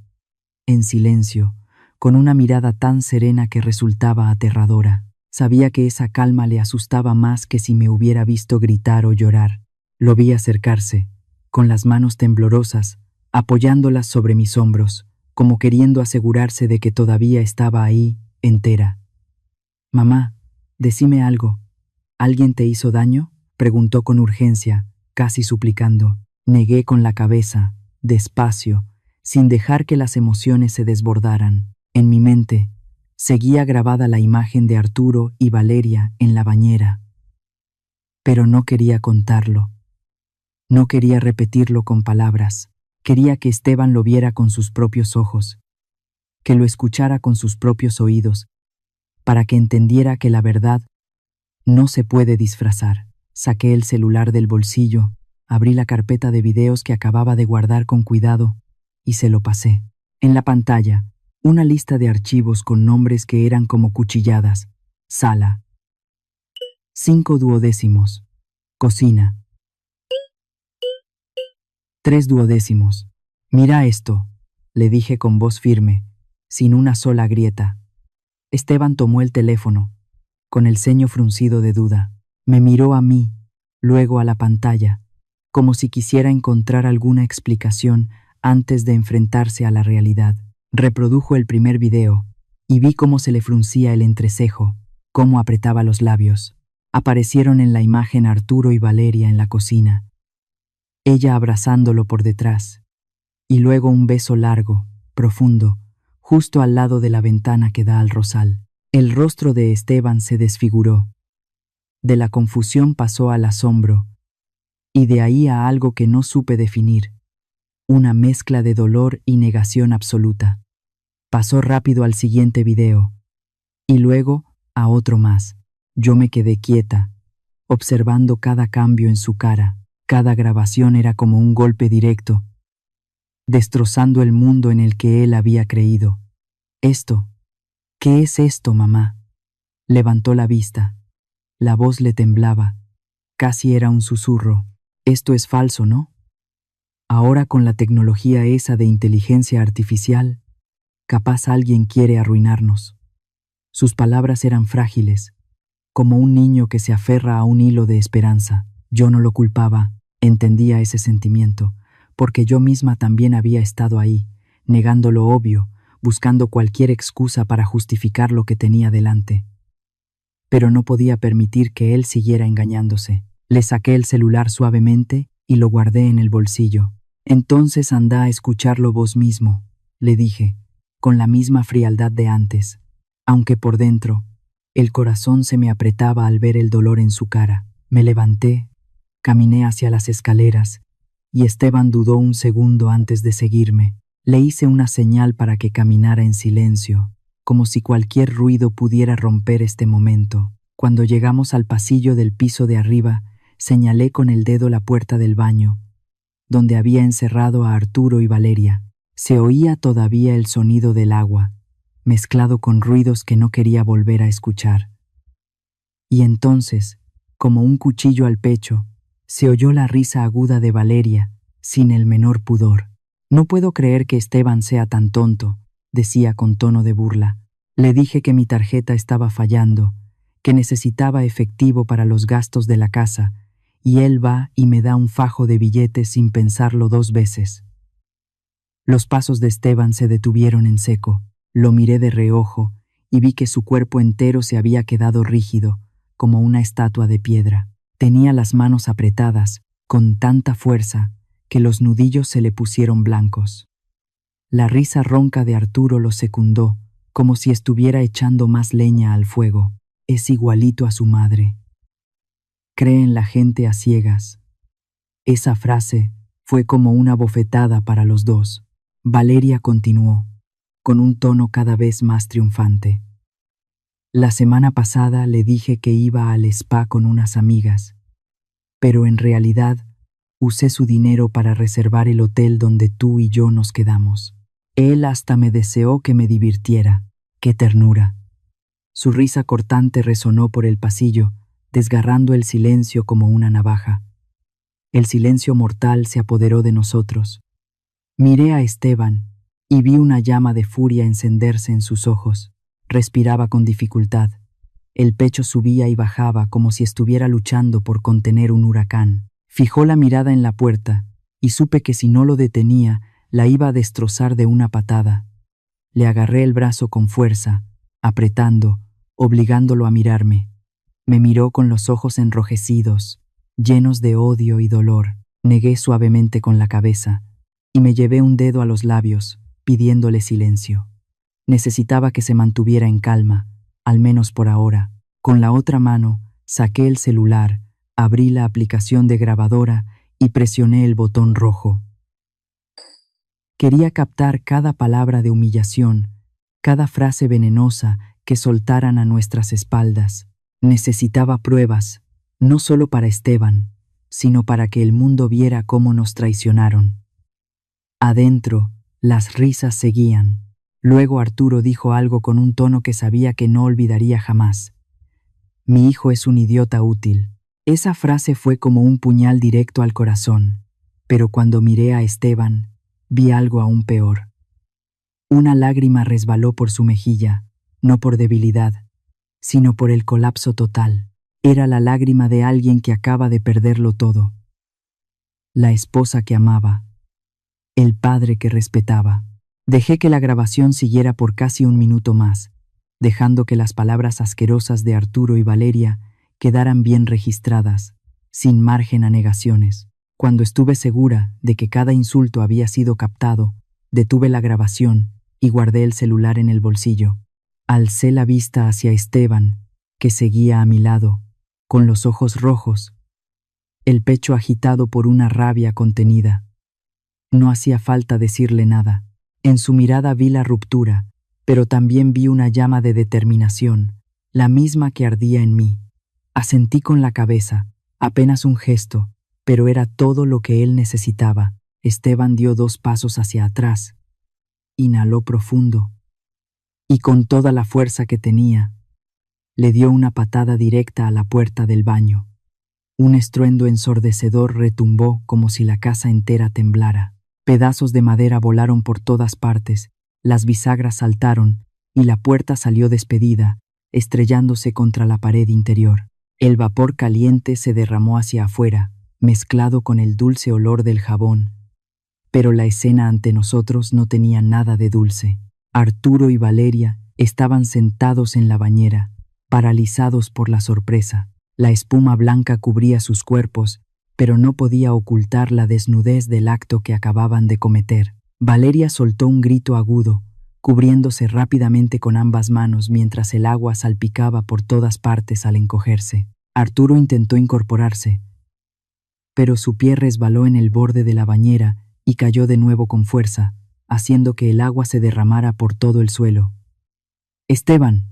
en silencio, con una mirada tan serena que resultaba aterradora. Sabía que esa calma le asustaba más que si me hubiera visto gritar o llorar. Lo vi acercarse, con las manos temblorosas, apoyándolas sobre mis hombros, como queriendo asegurarse de que todavía estaba ahí, entera. «Mamá, decime algo. ¿Alguien te hizo daño?», preguntó con urgencia, casi suplicando. Negué con la cabeza, despacio, sin dejar que las emociones se desbordaran. En mi mente seguía grabada la imagen de Arturo y Valeria en la bañera. Pero no quería contarlo. No quería repetirlo con palabras. Quería que Esteban lo viera con sus propios ojos, que lo escuchara con sus propios oídos, para que entendiera que la verdad no se puede disfrazar. Saqué el celular del bolsillo, abrí la carpeta de videos que acababa de guardar con cuidado y se lo pasé. En la pantalla, una lista de archivos con nombres que eran como cuchilladas. Sala. 5/12. Cocina. 3/12. «Mira esto», le dije con voz firme, sin una sola grieta. Esteban tomó el teléfono, con el ceño fruncido de duda. Me miró a mí, luego a la pantalla, como si quisiera encontrar alguna explicación antes de enfrentarse a la realidad. Reprodujo el primer video y vi cómo se le fruncía el entrecejo, cómo apretaba los labios. Aparecieron en la imagen Arturo y Valeria en la cocina, ella abrazándolo por detrás, y luego un beso largo, profundo, justo al lado de la ventana que da al rosal. El rostro de Esteban se desfiguró. De la confusión pasó al asombro, y de ahí a algo que no supe definir, una mezcla de dolor y negación absoluta. Pasó rápido al siguiente video, y luego a otro más. Yo me quedé quieta, observando cada cambio en su cara. Cada grabación era como un golpe directo, destrozando el mundo en el que él había creído. «Esto, ¿qué es esto, mamá?». Levantó la vista. La voz le temblaba. Casi era un susurro. «Esto es falso, ¿no? Ahora con la tecnología esa de inteligencia artificial, capaz alguien quiere arruinarnos». Sus palabras eran frágiles, como un niño que se aferra a un hilo de esperanza. Yo no lo culpaba, entendía ese sentimiento, porque yo misma también había estado ahí, negando lo obvio, buscando cualquier excusa para justificar lo que tenía delante. Pero no podía permitir que él siguiera engañándose. Le saqué el celular suavemente y lo guardé en el bolsillo. «Entonces anda a escucharlo vos mismo», le dije, con la misma frialdad de antes, aunque por dentro el corazón se me apretaba al ver el dolor en su cara. Me levanté, caminé hacia las escaleras, y Esteban dudó un segundo antes de seguirme. Le hice una señal para que caminara en silencio, como si cualquier ruido pudiera romper este momento. Cuando llegamos al pasillo del piso de arriba, señalé con el dedo la puerta del baño, donde había encerrado a Arturo y Valeria. Se oía todavía el sonido del agua, mezclado con ruidos que no quería volver a escuchar. Y entonces, como un cuchillo al pecho, se oyó la risa aguda de Valeria, sin el menor pudor. «No puedo creer que Esteban sea tan tonto», decía con tono de burla. «Le dije que mi tarjeta estaba fallando, que necesitaba efectivo para los gastos de la casa, y él va y me da un fajo de billetes sin pensarlo 2 veces». Los pasos de Esteban se detuvieron en seco. Lo miré de reojo y vi que su cuerpo entero se había quedado rígido, como una estatua de piedra. Tenía las manos apretadas, con tanta fuerza, que los nudillos se le pusieron blancos. La risa ronca de Arturo lo secundó, como si estuviera echando más leña al fuego. «Es igualito a su madre. Cree en la gente a ciegas». Esa frase fue como una bofetada para los dos. Valeria continuó, con un tono cada vez más triunfante. «La semana pasada le dije que iba al spa con unas amigas, pero en realidad usé su dinero para reservar el hotel donde tú y yo nos quedamos. Él hasta me deseó que me divirtiera. ¡Qué ternura!». Su risa cortante resonó por el pasillo, desgarrando el silencio como una navaja. El silencio mortal se apoderó de nosotros. Miré a Esteban y vi una llama de furia encenderse en sus ojos. Respiraba con dificultad. El pecho subía y bajaba como si estuviera luchando por contener un huracán. Fijó la mirada en la puerta y supe que si no lo detenía, la iba a destrozar de una patada. Le agarré el brazo con fuerza, apretando, obligándolo a mirarme. Me miró con los ojos enrojecidos, llenos de odio y dolor. Negué suavemente con la cabeza y me llevé un dedo a los labios, pidiéndole silencio. Necesitaba que se mantuviera en calma, al menos por ahora. Con la otra mano, saqué el celular, abrí la aplicación de grabadora y presioné el botón rojo. Quería captar cada palabra de humillación, cada frase venenosa que soltaran a nuestras espaldas. Necesitaba pruebas, no solo para Esteban, sino para que el mundo viera cómo nos traicionaron. Adentro, las risas seguían. Luego Arturo dijo algo con un tono que sabía que no olvidaría jamás. Mi hijo es un idiota útil. Esa frase fue como un puñal directo al corazón, pero cuando miré a Esteban, vi algo aún peor. Una lágrima resbaló por su mejilla, no por debilidad, sino por el colapso total. Era la lágrima de alguien que acaba de perderlo todo. La esposa que amaba, el padre que respetaba. Dejé que la grabación siguiera por casi un minuto más, dejando que las palabras asquerosas de Arturo y Valeria quedaran bien registradas, sin margen a negaciones. Cuando estuve segura de que cada insulto había sido captado, detuve la grabación y guardé el celular en el bolsillo. Alcé la vista hacia Esteban, que seguía a mi lado, con los ojos rojos, el pecho agitado por una rabia contenida. No hacía falta decirle nada. En su mirada vi la ruptura, pero también vi una llama de determinación, la misma que ardía en mí. Asentí con la cabeza, apenas un gesto, pero era todo lo que él necesitaba. Esteban dio 2 pasos hacia atrás. Inhaló profundo y con toda la fuerza que tenía, le dio una patada directa a la puerta del baño. Un estruendo ensordecedor retumbó como si la casa entera temblara. Pedazos de madera volaron por todas partes, las bisagras saltaron y la puerta salió despedida, estrellándose contra la pared interior. El vapor caliente se derramó hacia afuera, mezclado con el dulce olor del jabón. Pero la escena ante nosotros no tenía nada de dulce. Arturo y Valeria estaban sentados en la bañera, paralizados por la sorpresa. La espuma blanca cubría sus cuerpos, pero no podía ocultar la desnudez del acto que acababan de cometer. Valeria soltó un grito agudo, cubriéndose rápidamente con ambas manos mientras el agua salpicaba por todas partes al encogerse. Arturo intentó incorporarse, pero su pie resbaló en el borde de la bañera y cayó de nuevo con fuerza, haciendo que el agua se derramara por todo el suelo. «Esteban,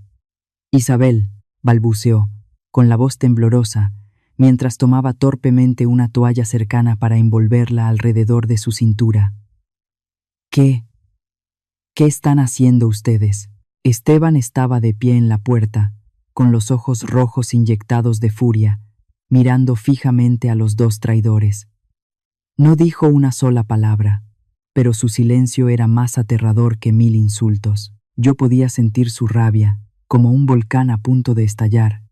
Isabel», balbuceó, con la voz temblorosa, mientras tomaba torpemente una toalla cercana para envolverla alrededor de su cintura. ¿Qué están haciendo ustedes? Esteban estaba de pie en la puerta, con los ojos rojos inyectados de furia, mirando fijamente a los 2 traidores. No dijo una sola palabra, pero su silencio era más aterrador que 1000 insultos. Yo podía sentir su rabia, como un volcán a punto de estallar,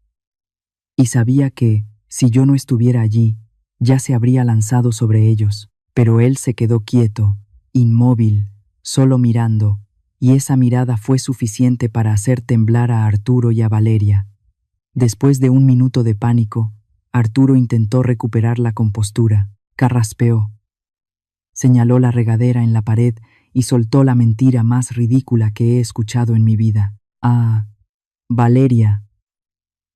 y sabía que, si yo no estuviera allí, ya se habría lanzado sobre ellos. Pero él se quedó quieto, inmóvil, solo mirando, y esa mirada fue suficiente para hacer temblar a Arturo y a Valeria. Después de un minuto de pánico, Arturo intentó recuperar la compostura. Carraspeó. Señaló la regadera en la pared y soltó la mentira más ridícula que he escuchado en mi vida. «Ah, Valeria.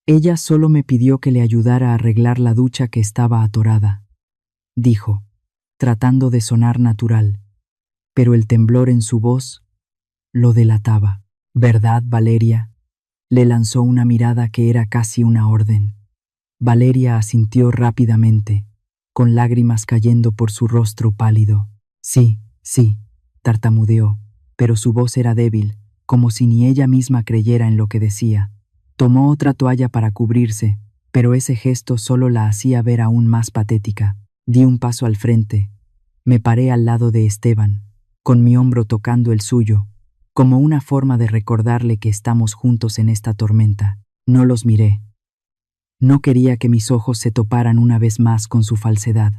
Ella solo me pidió que le ayudara a arreglar la ducha que estaba atorada», dijo, tratando de sonar natural, pero el temblor en su voz lo delataba. «¿Verdad, Valeria?», le lanzó una mirada que era casi una orden. Valeria asintió rápidamente, con lágrimas cayendo por su rostro pálido. «Sí, tartamudeó, pero su voz era débil, como si ni ella misma creyera en lo que decía. Tomó otra toalla para cubrirse, pero ese gesto solo la hacía ver aún más patética. Di un paso al frente. Me paré al lado de Esteban, con mi hombro tocando el suyo, como una forma de recordarle que estamos juntos en esta tormenta. No los miré. No quería que mis ojos se toparan una vez más con su falsedad.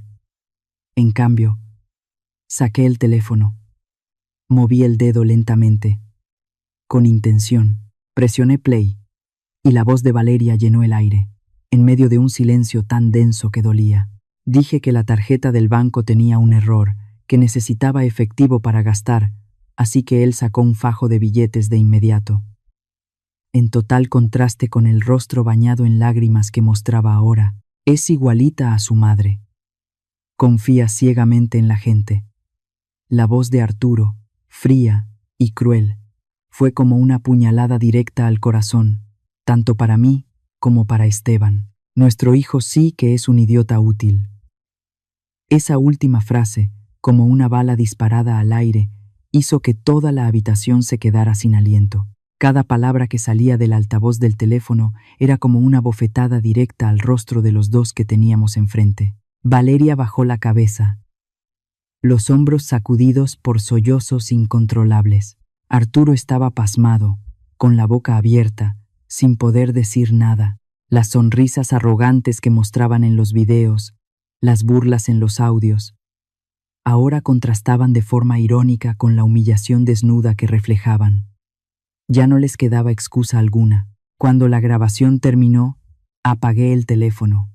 En cambio, saqué el teléfono. Moví el dedo lentamente. Con intención, presioné play, y la voz de Valeria llenó el aire, en medio de un silencio tan denso que dolía. Dije que la tarjeta del banco tenía un error, que necesitaba efectivo para gastar, así que él sacó un fajo de billetes de inmediato. En total contraste con el rostro bañado en lágrimas que mostraba ahora, es igualita a su madre. Confía ciegamente en la gente. La voz de Arturo, fría y cruel, fue como una puñalada directa al corazón, tanto para mí como para Esteban. Nuestro hijo sí que es un idiota útil. Esa última frase, como una bala disparada al aire, hizo que toda la habitación se quedara sin aliento. Cada palabra que salía del altavoz del teléfono era como una bofetada directa al rostro de los dos que teníamos enfrente. Valeria bajó la cabeza, los hombros sacudidos por sollozos incontrolables. Arturo estaba pasmado, con la boca abierta, sin poder decir nada. Las sonrisas arrogantes que mostraban en los videos, las burlas en los audios, ahora contrastaban de forma irónica con la humillación desnuda que reflejaban. Ya no les quedaba excusa alguna. Cuando la grabación terminó, apagué el teléfono.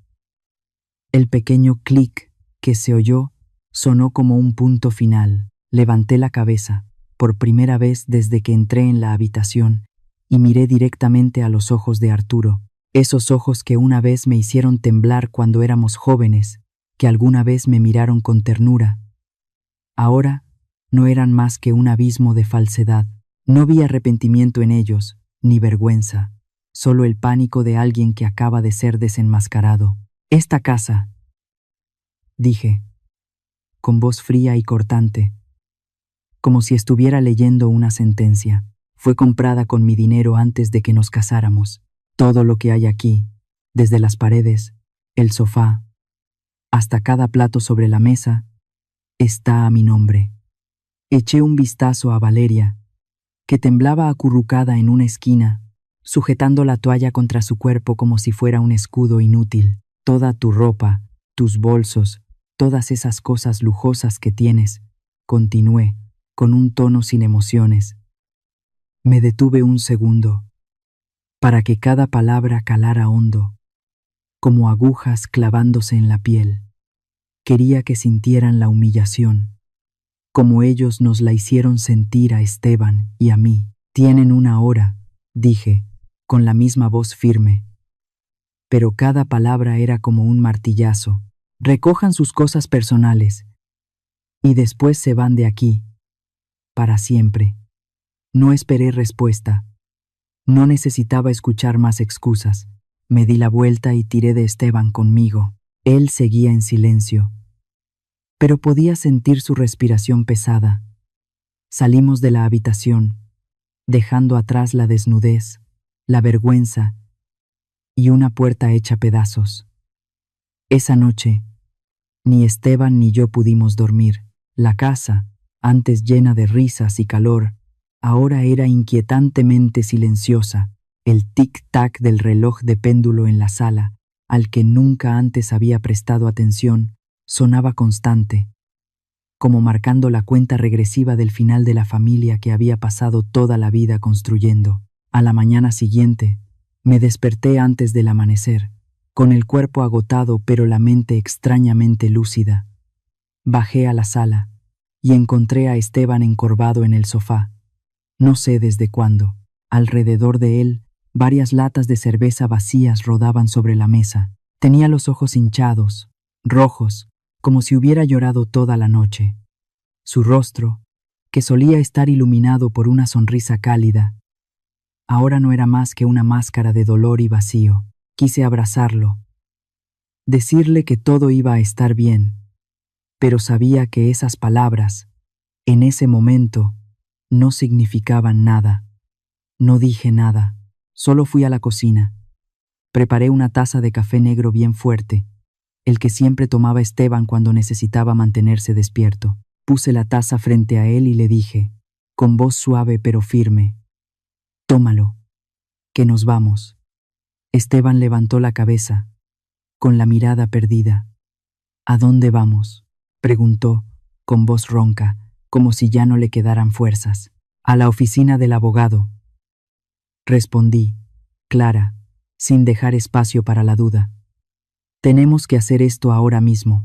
El pequeño clic que se oyó sonó como un punto final. Levanté la cabeza, por primera vez desde que entré en la habitación, y miré directamente a los ojos de Arturo, esos ojos que una vez me hicieron temblar cuando éramos jóvenes, que alguna vez me miraron con ternura. Ahora no eran más que un abismo de falsedad. No vi arrepentimiento en ellos, ni vergüenza, solo el pánico de alguien que acaba de ser desenmascarado. Esta casa, dije, con voz fría y cortante, como si estuviera leyendo una sentencia, fue comprada con mi dinero antes de que nos casáramos. Todo lo que hay aquí, desde las paredes, el sofá, hasta cada plato sobre la mesa, está a mi nombre. Eché un vistazo a Valeria, que temblaba acurrucada en una esquina, sujetando la toalla contra su cuerpo como si fuera un escudo inútil. Toda tu ropa, tus bolsos, todas esas cosas lujosas que tienes, continué, con un tono sin emociones. Me detuve un segundo, para que cada palabra calara hondo, como agujas clavándose en la piel. Quería que sintieran la humillación, como ellos nos la hicieron sentir a Esteban y a mí. Tienen una hora, dije, con la misma voz firme. Pero cada palabra era como un martillazo. Recojan sus cosas personales, y después se van de aquí, para siempre. No esperé respuesta. No necesitaba escuchar más excusas. Me di la vuelta y tiré de Esteban conmigo. Él seguía en silencio, pero podía sentir su respiración pesada. Salimos de la habitación, dejando atrás la desnudez, la vergüenza y una puerta hecha pedazos. Esa noche, ni Esteban ni yo pudimos dormir. La casa, antes llena de risas y calor, ahora era inquietantemente silenciosa. El tic-tac del reloj de péndulo en la sala, al que nunca antes había prestado atención, sonaba constante, como marcando la cuenta regresiva del final de la familia que había pasado toda la vida construyendo. A la mañana siguiente, me desperté antes del amanecer, con el cuerpo agotado pero la mente extrañamente lúcida. Bajé a la sala y encontré a Esteban encorvado en el sofá. No sé desde cuándo. Alrededor de él, varias latas de cerveza vacías rodaban sobre la mesa. Tenía los ojos hinchados, rojos, como si hubiera llorado toda la noche. Su rostro, que solía estar iluminado por una sonrisa cálida, ahora no era más que una máscara de dolor y vacío. Quise abrazarlo, decirle que todo iba a estar bien, pero sabía que esas palabras, en ese momento, no significaban nada. No dije nada, solo fui a la cocina. Preparé una taza de café negro bien fuerte. el que siempre tomaba Esteban cuando necesitaba mantenerse despierto. Puse la taza frente a él y le dije, con voz suave pero firme, «Tómalo, que nos vamos». Esteban levantó la cabeza, con la mirada perdida. «¿A dónde vamos?», preguntó, con voz ronca, como si ya no le quedaran fuerzas. «A la oficina del abogado», respondí, clara, sin dejar espacio para la duda. «Tenemos que hacer esto ahora mismo».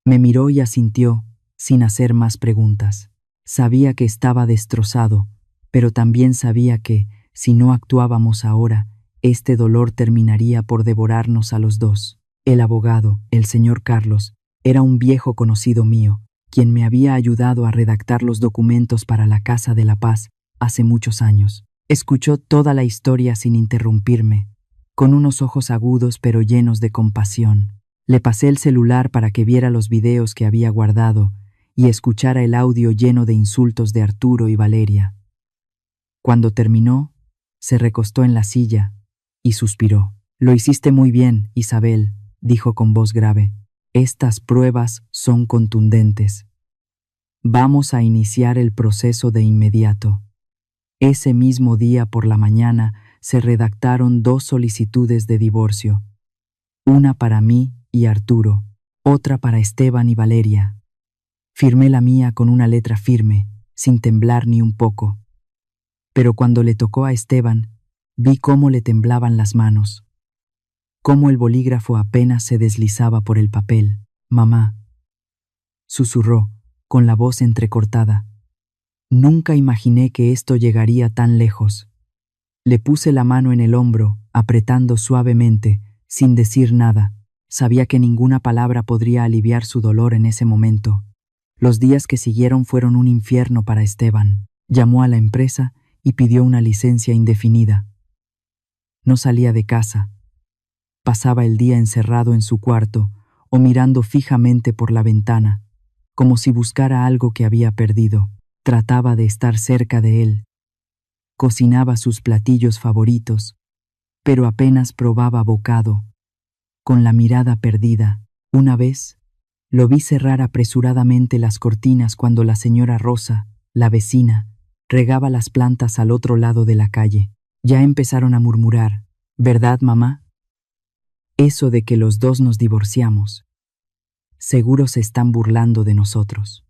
Me miró y asintió, sin hacer más preguntas. Sabía que estaba destrozado, pero también sabía que, si no actuábamos ahora, este dolor terminaría por devorarnos a los dos. El abogado, el señor Carlos, era un viejo conocido mío, quien me había ayudado a redactar los documentos para la Casa de la Paz hace muchos años. Escuchó toda la historia sin interrumpirme, con unos ojos agudos pero llenos de compasión. Le pasé el celular para que viera los videos que había guardado y escuchara el audio lleno de insultos de Arturo y Valeria. Cuando terminó, se recostó en la silla y suspiró. «Lo hiciste muy bien, Isabel», dijo con voz grave. «Estas pruebas son contundentes. Vamos a iniciar el proceso de inmediato». Ese mismo día por la mañana se redactaron 2 solicitudes de divorcio. Una para mí y Arturo, otra para Esteban y Valeria. Firmé la mía con una letra firme, sin temblar ni un poco. Pero cuando le tocó a Esteban, vi cómo le temblaban las manos, cómo el bolígrafo apenas se deslizaba por el papel. «Mamá», susurró, con la voz entrecortada. «Nunca imaginé que esto llegaría tan lejos». Le puse la mano en el hombro, apretando suavemente, sin decir nada. Sabía que ninguna palabra podría aliviar su dolor en ese momento. Los días que siguieron fueron un infierno para Esteban. Llamó a la empresa y pidió una licencia indefinida. No salía de casa. Pasaba el día encerrado en su cuarto o mirando fijamente por la ventana, como si buscara algo que había perdido. Trataba de estar cerca de él. Cocinaba sus platillos favoritos, pero apenas probaba bocado, con la mirada perdida. Una vez, lo vi cerrar apresuradamente las cortinas cuando la señora Rosa, la vecina, regaba las plantas al otro lado de la calle. Ya empezaron a murmurar, «¿Verdad, mamá? Eso de que los dos nos divorciamos. Seguro se están burlando de nosotros».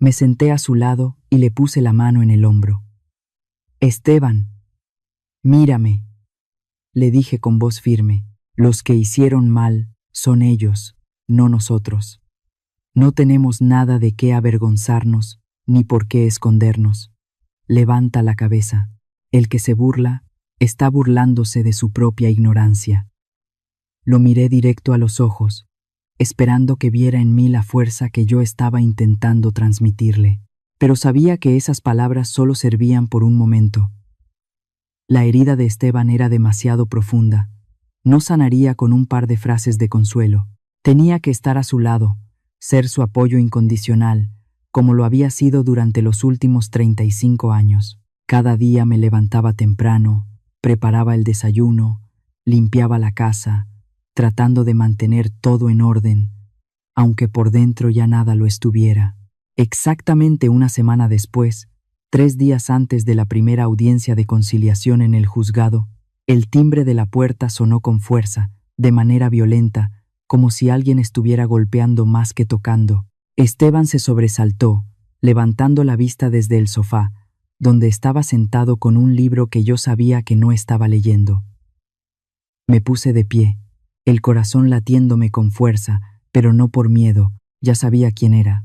Me senté a su lado y le puse la mano en el hombro. «Esteban, mírame», le dije con voz firme. «Los que hicieron mal son ellos, no nosotros. No tenemos nada de qué avergonzarnos ni por qué escondernos. Levanta la cabeza. El que se burla está burlándose de su propia ignorancia». Lo miré directo a los ojos, esperando que viera en mí la fuerza que yo estaba intentando transmitirle. Pero sabía que esas palabras solo servían por un momento. La herida de Esteban era demasiado profunda. No sanaría con un par de frases de consuelo. Tenía que estar a su lado, ser su apoyo incondicional, como lo había sido durante los últimos 35 años. Cada día me levantaba temprano, preparaba el desayuno, limpiaba la casa, tratando de mantener todo en orden, aunque por dentro ya nada lo estuviera. Exactamente una semana después, 3 días antes de la primera audiencia de conciliación en el juzgado, el timbre de la puerta sonó con fuerza, de manera violenta, como si alguien estuviera golpeando más que tocando. Esteban se sobresaltó, levantando la vista desde el sofá, donde estaba sentado con un libro que yo sabía que no estaba leyendo. Me puse de pie, el corazón latiéndome con fuerza, pero no por miedo, ya sabía quién era.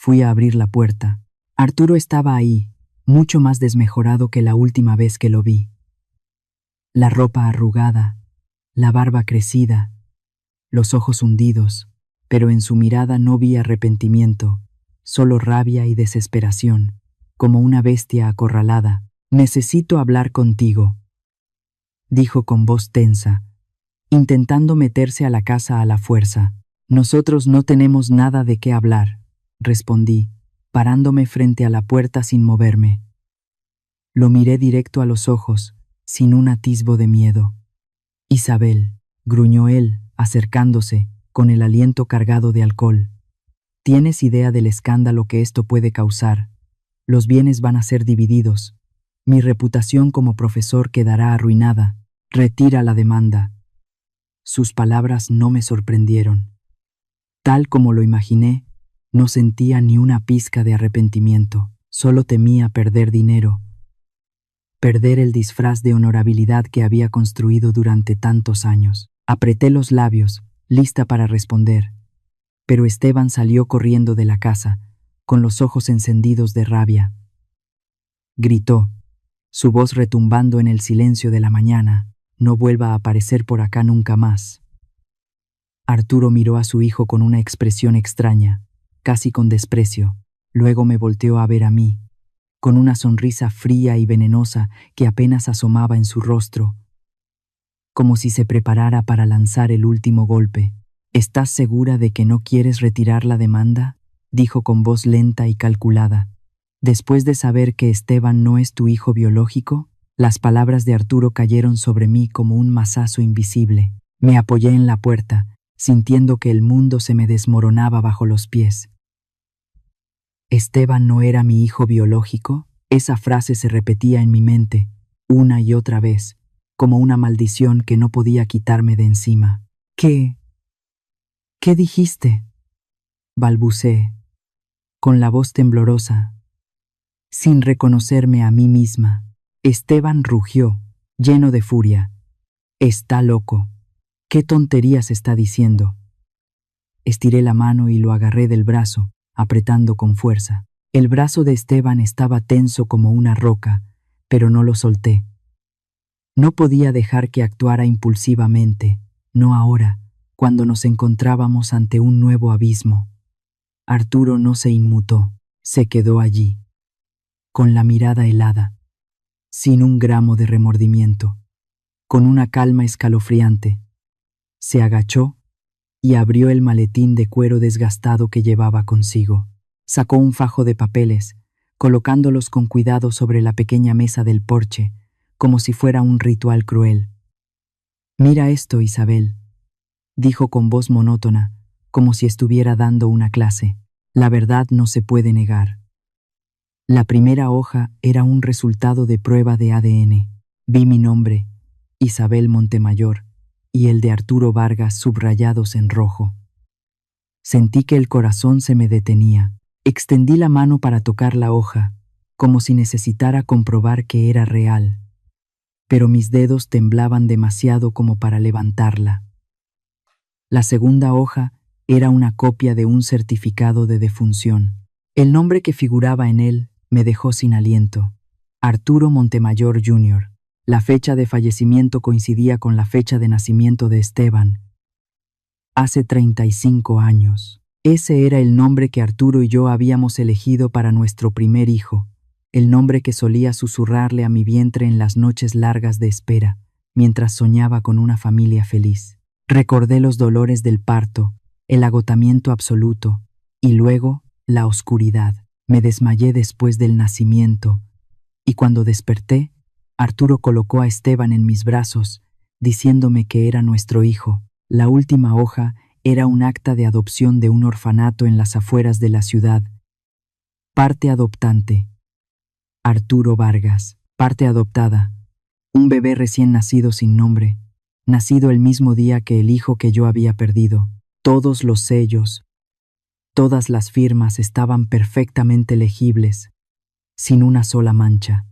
Fui a abrir la puerta. Arturo estaba ahí, mucho más desmejorado que la última vez que lo vi. La ropa arrugada, la barba crecida, los ojos hundidos, pero en su mirada no vi arrepentimiento, solo rabia y desesperación, como una bestia acorralada. «Necesito hablar contigo», dijo con voz tensa, intentando meterse a la casa a la fuerza. «Nosotros no tenemos nada de qué hablar», respondí, parándome frente a la puerta sin moverme. Lo miré directo a los ojos, sin un atisbo de miedo. «Isabel», gruñó él, acercándose, con el aliento cargado de alcohol. ¿Tienes idea del escándalo que esto puede causar? Los bienes van a ser divididos. Mi reputación como profesor quedará arruinada. Retira la demanda. Sus palabras no me sorprendieron. Tal como lo imaginé, no sentía ni una pizca de arrepentimiento. Solo temía perder dinero. Perder el disfraz de honorabilidad que había construido durante tantos años. Apreté los labios, lista para responder. Pero Esteban salió corriendo de la casa, con los ojos encendidos de rabia. Gritó, su voz retumbando en el silencio de la mañana: no vuelva a aparecer por acá nunca más. Arturo miró a su hijo con una expresión extraña, casi con desprecio. Luego me volteó a ver a mí, con una sonrisa fría y venenosa que apenas asomaba en su rostro, como si se preparara para lanzar el último golpe. ¿Estás segura de que no quieres retirar la demanda?, dijo con voz lenta y calculada. Después de saber que Esteban no es tu hijo biológico, las palabras de Arturo cayeron sobre mí como un mazazo invisible. Me apoyé en la puerta, sintiendo que el mundo se me desmoronaba bajo los pies. ¿Esteban no era mi hijo biológico? Esa frase se repetía en mi mente, una y otra vez, como una maldición que no podía quitarme de encima. ¿Qué dijiste?, balbuceé, con la voz temblorosa, sin reconocerme a mí misma. Esteban rugió, lleno de furia. Está loco. ¿Qué tonterías está diciendo? Estiré la mano y lo agarré del brazo, apretando con fuerza. El brazo de Esteban estaba tenso como una roca, pero no lo solté. No podía dejar que actuara impulsivamente, no ahora, cuando nos encontrábamos ante un nuevo abismo. Arturo no se inmutó, se quedó allí, con la mirada helada, sin un gramo de remordimiento, con una calma escalofriante. Se agachó y abrió el maletín de cuero desgastado que llevaba consigo. Sacó un fajo de papeles, colocándolos con cuidado sobre la pequeña mesa del porche, como si fuera un ritual cruel. «Mira esto, Isabel», dijo con voz monótona, como si estuviera dando una clase. La verdad no se puede negar. La primera hoja era un resultado de prueba de ADN. Vi mi nombre, Isabel Montemayor, y el de Arturo Vargas subrayados en rojo. Sentí que el corazón se me detenía. Extendí la mano para tocar la hoja, como si necesitara comprobar que era real. Pero mis dedos temblaban demasiado como para levantarla. La segunda hoja era una copia de un certificado de defunción. El nombre que figuraba en él me dejó sin aliento. Arturo Montemayor Jr. La fecha de fallecimiento coincidía con la fecha de nacimiento de Esteban. Hace 35 años. Ese era el nombre que Arturo y yo habíamos elegido para nuestro primer hijo, el nombre que solía susurrarle a mi vientre en las noches largas de espera, mientras soñaba con una familia feliz. Recordé los dolores del parto, el agotamiento absoluto, y luego la oscuridad. Me desmayé después del nacimiento, y cuando desperté, Arturo colocó a Esteban en mis brazos, diciéndome que era nuestro hijo. La última hoja era un acta de adopción de un orfanato en las afueras de la ciudad. Parte adoptante: Arturo Vargas. Parte adoptada: un bebé recién nacido sin nombre, nacido el mismo día que el hijo que yo había perdido. Todos los sellos, todas las firmas estaban perfectamente legibles, sin una sola mancha.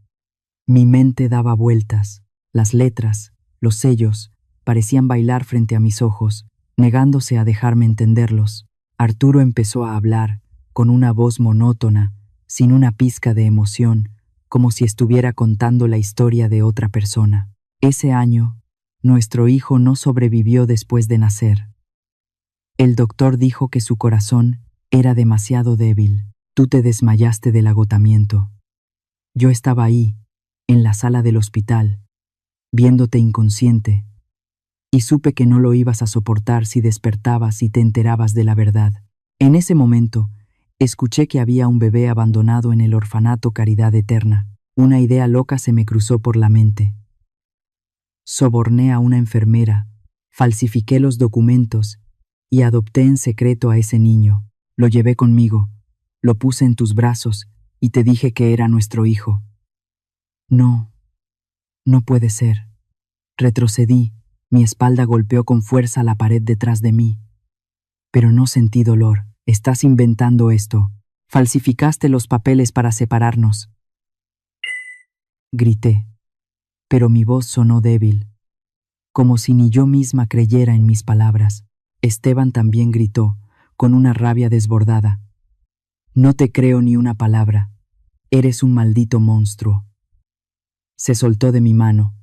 Mi mente daba vueltas. Las letras, los sellos, parecían bailar frente a mis ojos, negándose a dejarme entenderlos. Arturo empezó a hablar, con una voz monótona, sin una pizca de emoción, como si estuviera contando la historia de otra persona. Ese año, nuestro hijo no sobrevivió después de nacer. El doctor dijo que su corazón era demasiado débil. Tú te desmayaste del agotamiento. Yo estaba ahí, en la sala del hospital, viéndote inconsciente, y supe que no lo ibas a soportar si despertabas y te enterabas de la verdad. En ese momento, escuché que había un bebé abandonado en el orfanato Caridad Eterna. Una idea loca se me cruzó por la mente. Soborné a una enfermera, falsifiqué los documentos y adopté en secreto a ese niño. Lo llevé conmigo, lo puse en tus brazos y te dije que era nuestro hijo. No, no puede ser. Retrocedí, mi espalda golpeó con fuerza la pared detrás de mí. Pero no sentí dolor. Estás inventando esto. Falsificaste los papeles para separarnos. Grité, pero mi voz sonó débil, como si ni yo misma creyera en mis palabras. Esteban también gritó, con una rabia desbordada. No te creo ni una palabra. Eres un maldito monstruo. Se soltó de mi mano.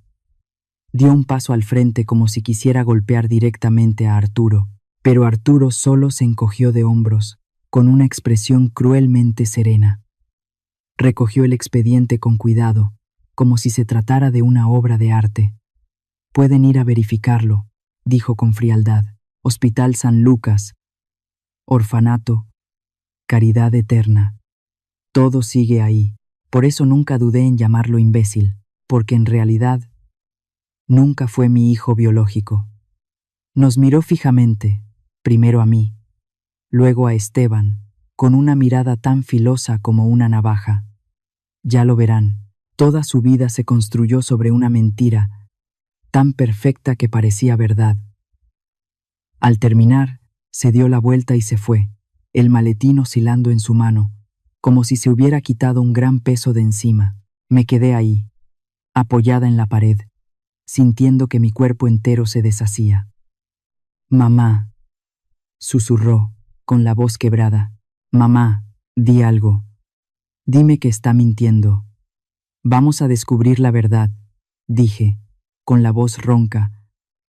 Dio un paso al frente como si quisiera golpear directamente a Arturo, pero Arturo solo se encogió de hombros, con una expresión cruelmente serena. Recogió el expediente con cuidado, como si se tratara de una obra de arte. Pueden ir a verificarlo, dijo con frialdad. Hospital San Lucas, orfanato, caridad eterna. Todo sigue ahí. Por eso nunca dudé en llamarlo imbécil, porque en realidad nunca fue mi hijo biológico. Nos miró fijamente, primero a mí, luego a Esteban, con una mirada tan filosa como una navaja. Ya lo verán, toda su vida se construyó sobre una mentira, tan perfecta que parecía verdad. Al terminar, se dio la vuelta y se fue, el maletín oscilando en su mano, como si se hubiera quitado un gran peso de encima. Me quedé ahí, apoyada en la pared, sintiendo que mi cuerpo entero se deshacía. Mamá, susurró, con la voz quebrada. Mamá, di algo. Dime que está mintiendo. Vamos a descubrir la verdad, dije, con la voz ronca,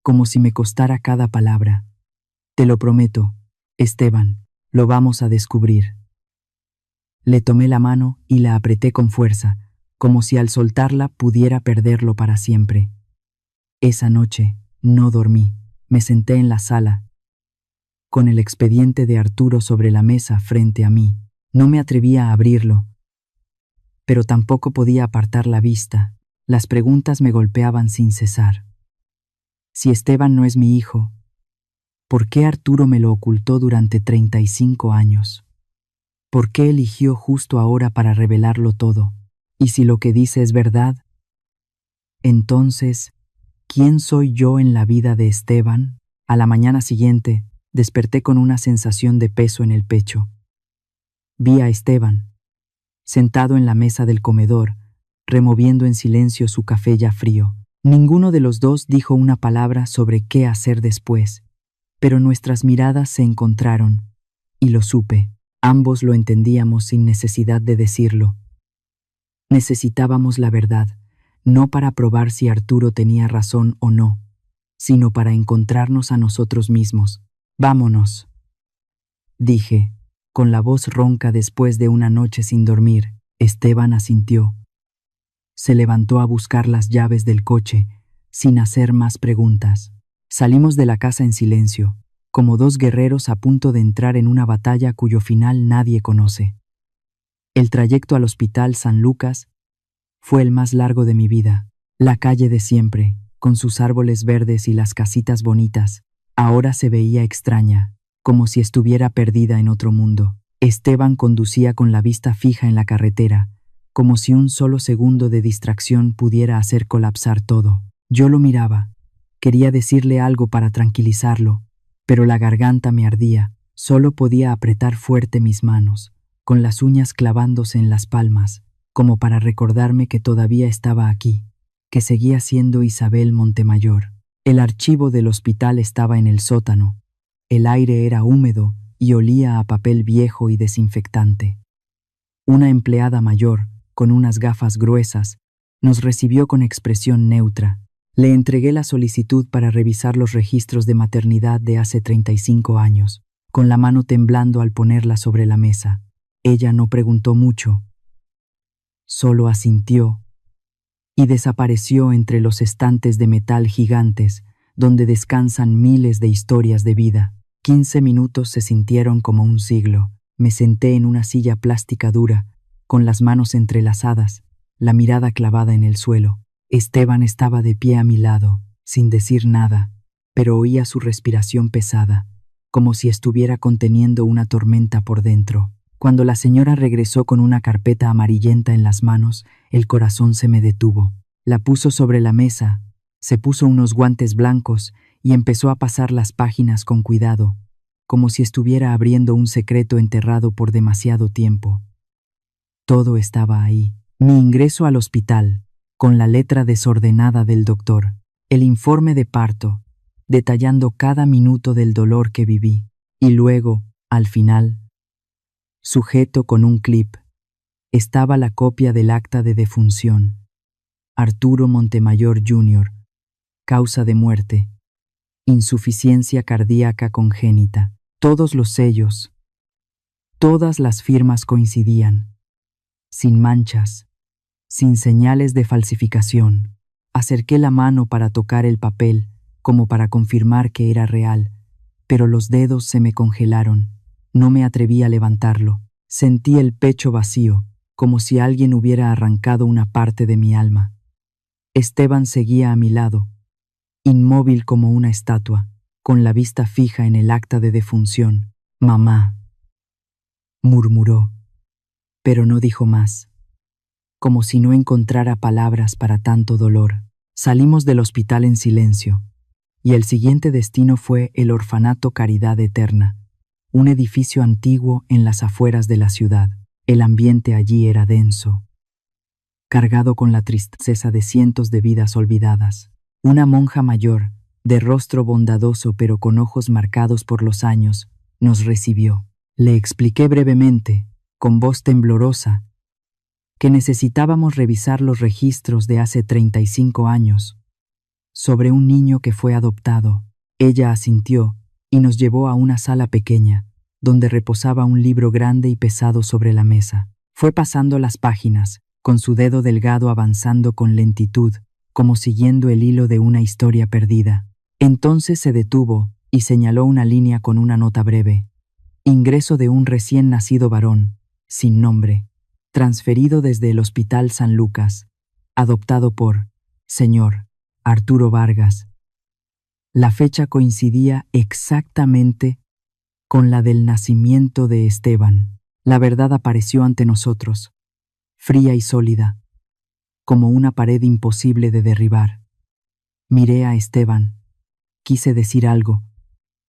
como si me costara cada palabra. Te lo prometo, Esteban, lo vamos a descubrir. Le tomé la mano y la apreté con fuerza, como si al soltarla pudiera perderlo para siempre. Esa noche no dormí, me senté en la sala, con el expediente de Arturo sobre la mesa frente a mí. No me atrevía a abrirlo, pero tampoco podía apartar la vista. Las preguntas me golpeaban sin cesar. Si Esteban no es mi hijo, ¿por qué Arturo me lo ocultó durante 35 años? ¿Por qué eligió justo ahora para revelarlo todo? Y si lo que dice es verdad, entonces, ¿quién soy yo en la vida de Esteban? A la mañana siguiente, desperté con una sensación de peso en el pecho. Vi a Esteban, sentado en la mesa del comedor, removiendo en silencio su café ya frío. Ninguno de los dos dijo una palabra sobre qué hacer después, pero nuestras miradas se encontraron, y lo supe. Ambos lo entendíamos sin necesidad de decirlo. Necesitábamos la verdad, no para probar si Arturo tenía razón o no, sino para encontrarnos a nosotros mismos. Vámonos, dije, con la voz ronca después de una noche sin dormir. Esteban asintió. Se levantó a buscar las llaves del coche, sin hacer más preguntas. Salimos de la casa en silencio, como dos guerreros a punto de entrar en una batalla cuyo final nadie conoce. El trayecto al Hospital San Lucas fue el más largo de mi vida. La calle de siempre, con sus árboles verdes y las casitas bonitas, ahora se veía extraña, como si estuviera perdida en otro mundo. Esteban conducía con la vista fija en la carretera, como si un solo segundo de distracción pudiera hacer colapsar todo. Yo lo miraba, quería decirle algo para tranquilizarlo, pero la garganta me ardía. Solo podía apretar fuerte mis manos, con las uñas clavándose en las palmas, como para recordarme que todavía estaba aquí, que seguía siendo Isabel Montemayor. El archivo del hospital estaba en el sótano. El aire era húmedo y olía a papel viejo y desinfectante. Una empleada mayor, con unas gafas gruesas, nos recibió con expresión neutra. Le entregué la solicitud para revisar los registros de maternidad de hace 35 años, con la mano temblando al ponerla sobre la mesa. Ella no preguntó mucho, solo asintió y desapareció entre los estantes de metal gigantes donde descansan miles de historias de vida. 15 minutos se sintieron como un siglo. Me senté en una silla plástica dura, con las manos entrelazadas, la mirada clavada en el suelo. Esteban estaba de pie a mi lado, sin decir nada, pero oía su respiración pesada, como si estuviera conteniendo una tormenta por dentro. Cuando la señora regresó con una carpeta amarillenta en las manos, el corazón se me detuvo. La puso sobre la mesa, se puso unos guantes blancos y empezó a pasar las páginas con cuidado, como si estuviera abriendo un secreto enterrado por demasiado tiempo. Todo estaba ahí. Mi ingreso al hospital, con la letra desordenada del doctor, el informe de parto, detallando cada minuto del dolor que viví, y luego, al final, sujeto con un clip, estaba la copia del acta de defunción. Arturo Montemayor Jr., causa de muerte, insuficiencia cardíaca congénita. Todos los sellos, todas las firmas coincidían, sin manchas, sin señales de falsificación. Acerqué la mano para tocar el papel, como para confirmar que era real, pero los dedos se me congelaron. No me atreví a levantarlo. Sentí el pecho vacío, como si alguien hubiera arrancado una parte de mi alma. Esteban seguía a mi lado, inmóvil como una estatua, con la vista fija en el acta de defunción. «Mamá», murmuró, pero no dijo más, como si no encontrara palabras para tanto dolor. Salimos del hospital en silencio, y el siguiente destino fue el Orfanato Caridad Eterna, un edificio antiguo en las afueras de la ciudad. El ambiente allí era denso, cargado con la tristeza de cientos de vidas olvidadas. Una monja mayor, de rostro bondadoso pero con ojos marcados por los años, nos recibió. Le expliqué brevemente, con voz temblorosa, que necesitábamos revisar los registros de hace 35 años, sobre un niño que fue adoptado. Ella asintió y nos llevó a una sala pequeña, donde reposaba un libro grande y pesado sobre la mesa. Fue pasando las páginas, con su dedo delgado avanzando con lentitud, como siguiendo el hilo de una historia perdida. Entonces se detuvo y señaló una línea con una nota breve. Ingreso de un recién nacido varón, sin nombre, transferido desde el Hospital San Lucas, adoptado por Sr. Arturo Vargas. La fecha coincidía exactamente con la del nacimiento de Esteban. La verdad apareció ante nosotros, fría y sólida, como una pared imposible de derribar. Miré a Esteban. Quise decir algo,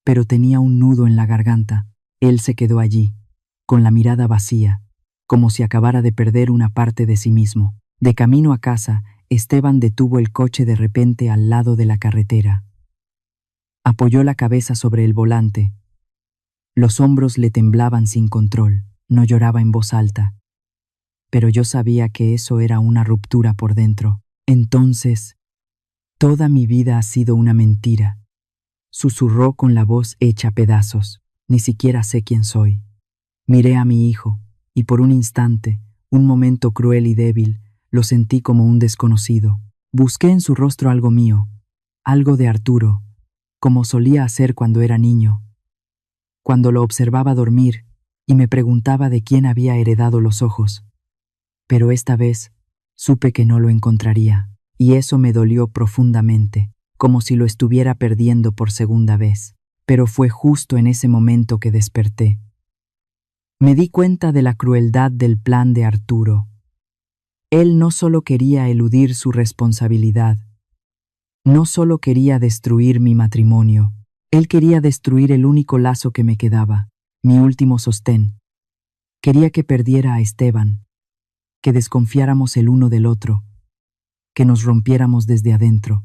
pero tenía un nudo en la garganta. Él se quedó allí, con la mirada vacía, como si acabara de perder una parte de sí mismo. De camino a casa, Esteban detuvo el coche de repente al lado de la carretera. Apoyó la cabeza sobre el volante. Los hombros le temblaban sin control. No lloraba en voz alta, pero yo sabía que eso era una ruptura por dentro. Entonces, toda mi vida ha sido una mentira, susurró con la voz hecha pedazos. Ni siquiera sé quién soy. Miré a mi hijo, y por un instante, un momento cruel y débil, lo sentí como un desconocido. Busqué en su rostro algo mío, algo de Arturo, como solía hacer cuando era niño, cuando lo observaba dormir y me preguntaba de quién había heredado los ojos. Pero esta vez supe que no lo encontraría, y eso me dolió profundamente, como si lo estuviera perdiendo por segunda vez. Pero fue justo en ese momento que desperté. Me di cuenta de la crueldad del plan de Arturo. Él no solo quería eludir su responsabilidad, no solo quería destruir mi matrimonio, él quería destruir el único lazo que me quedaba, mi último sostén. Quería que perdiera a Esteban, que desconfiáramos el uno del otro, que nos rompiéramos desde adentro,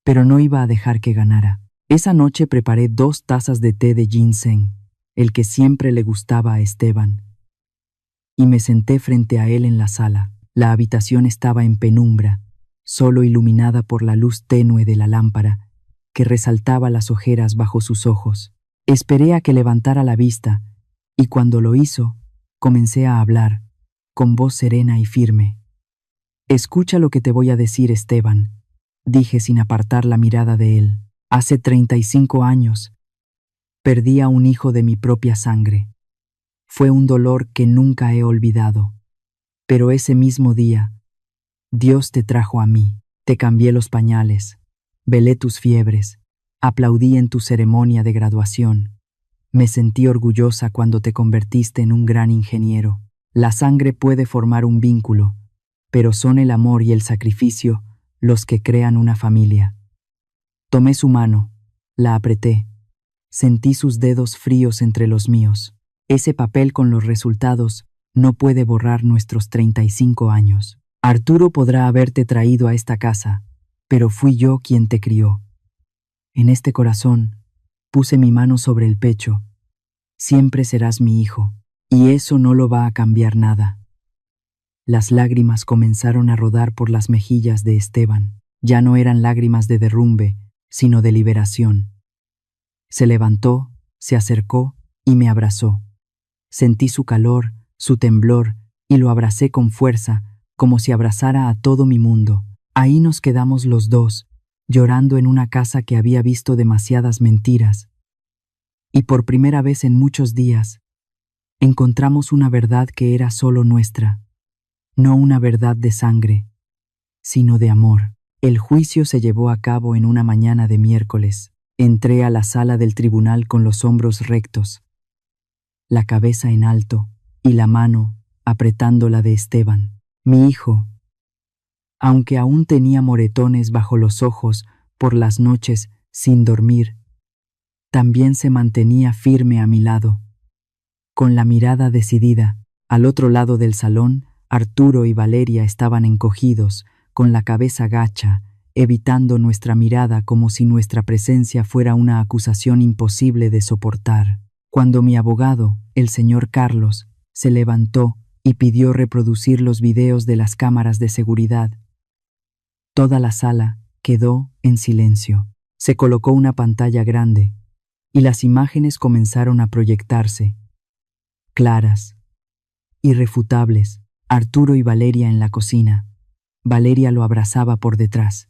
pero no iba a dejar que ganara. Esa noche preparé 2 tazas de té de ginseng, el que siempre le gustaba a Esteban, y me senté frente a él en la sala. La habitación estaba en penumbra, solo iluminada por la luz tenue de la lámpara, que resaltaba las ojeras bajo sus ojos. Esperé a que levantara la vista, y cuando lo hizo, comencé a hablar, con voz serena y firme. «Escucha lo que te voy a decir, Esteban», dije sin apartar la mirada de él. Hace 35 años, perdí a un hijo de mi propia sangre. Fue un dolor que nunca he olvidado. Pero ese mismo día, Dios te trajo a mí. Te cambié los pañales, velé tus fiebres, aplaudí en tu ceremonia de graduación. Me sentí orgullosa cuando te convertiste en un gran ingeniero. La sangre puede formar un vínculo, pero son el amor y el sacrificio los que crean una familia. Tomé su mano, la apreté. Sentí sus dedos fríos entre los míos. Ese papel con los resultados no puede borrar nuestros 35 años. Arturo podrá haberte traído a esta casa, pero fui yo quien te crió. En este corazón puse mi mano sobre el pecho. Siempre serás mi hijo, y eso no lo va a cambiar nada. Las lágrimas comenzaron a rodar por las mejillas de Esteban. Ya no eran lágrimas de derrumbe, sino de liberación. Se levantó, se acercó y me abrazó. Sentí su calor, su temblor, y lo abracé con fuerza, como si abrazara a todo mi mundo. Ahí nos quedamos los dos, llorando en una casa que había visto demasiadas mentiras. Y por primera vez en muchos días, encontramos una verdad que era solo nuestra, no una verdad de sangre, sino de amor. El juicio se llevó a cabo en una mañana de miércoles. Entré a la sala del tribunal con los hombros rectos, la cabeza en alto y la mano apretando la de Esteban, mi hijo. Aunque aún tenía moretones bajo los ojos por las noches sin dormir, también se mantenía firme a mi lado, con la mirada decidida. Al otro lado del salón, Arturo y Valeria estaban encogidos, con la cabeza gacha, evitando nuestra mirada como si nuestra presencia fuera una acusación imposible de soportar. Cuando mi abogado, el señor Carlos, se levantó y pidió reproducir los videos de las cámaras de seguridad, toda la sala quedó en silencio. Se colocó una pantalla grande y las imágenes comenzaron a proyectarse, claras, irrefutables. Arturo y Valeria en la cocina. Valeria lo abrazaba por detrás.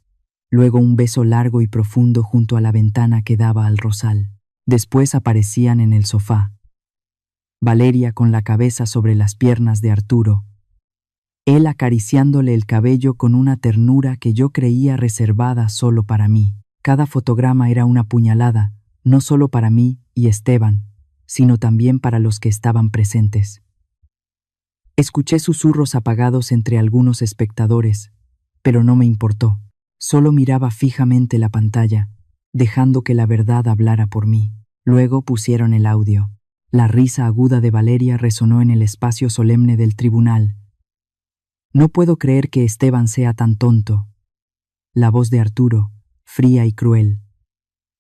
Luego un beso largo y profundo junto a la ventana que daba al rosal. Después aparecían en el sofá. Valeria con la cabeza sobre las piernas de Arturo, él acariciándole el cabello con una ternura que yo creía reservada solo para mí. Cada fotograma era una puñalada, no solo para mí y Esteban, sino también para los que estaban presentes. Escuché susurros apagados entre algunos espectadores, pero no me importó. Solo miraba fijamente la pantalla, dejando que la verdad hablara por mí. Luego pusieron el audio. La risa aguda de Valeria resonó en el espacio solemne del tribunal. No puedo creer que Esteban sea tan tonto. La voz de Arturo, fría y cruel.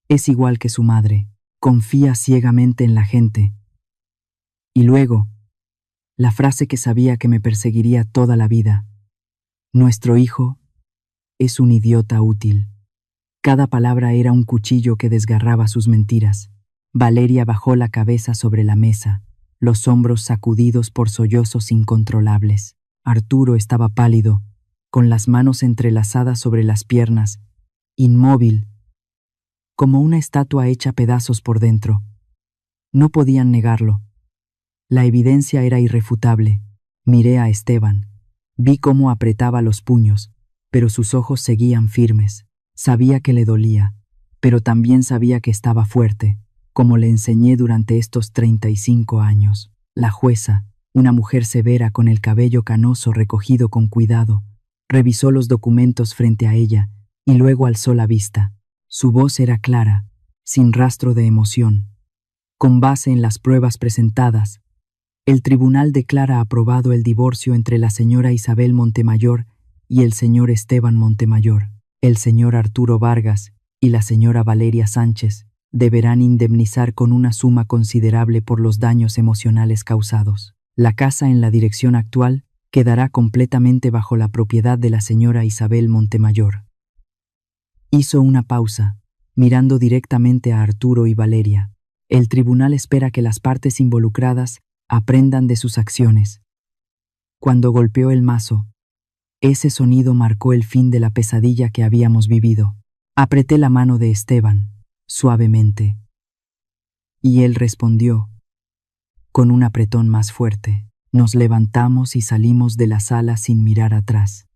Es igual que su madre, confía ciegamente en la gente. Y luego, la frase que sabía que me perseguiría toda la vida. Nuestro hijo es un idiota útil. Cada palabra era un cuchillo que desgarraba sus mentiras. Valeria bajó la cabeza sobre la mesa, los hombros sacudidos por sollozos incontrolables. Arturo estaba pálido, con las manos entrelazadas sobre las piernas, inmóvil, como una estatua hecha pedazos por dentro. No podían negarlo. La evidencia era irrefutable. Miré a Esteban. Vi cómo apretaba los puños, pero sus ojos seguían firmes. Sabía que le dolía, pero también sabía que estaba fuerte, como le enseñé durante estos 35 años. La jueza, una mujer severa con el cabello canoso recogido con cuidado, revisó los documentos frente a ella y luego alzó la vista. Su voz era clara, sin rastro de emoción. Con base en las pruebas presentadas, el tribunal declara aprobado el divorcio entre la señora Isabel Montemayor y el señor Esteban Montemayor. El señor Arturo Vargas y la señora Valeria Sánchez deberán indemnizar con una suma considerable por los daños emocionales causados. La casa en la dirección actual quedará completamente bajo la propiedad de la señora Isabel Montemayor. Hizo una pausa, mirando directamente a Arturo y Valeria. El tribunal espera que las partes involucradas aprendan de sus acciones. Cuando golpeó el mazo, ese sonido marcó el fin de la pesadilla que habíamos vivido. Apreté la mano de Esteban, suavemente, y él respondió, con un apretón más fuerte. Nos levantamos y salimos de la sala sin mirar atrás.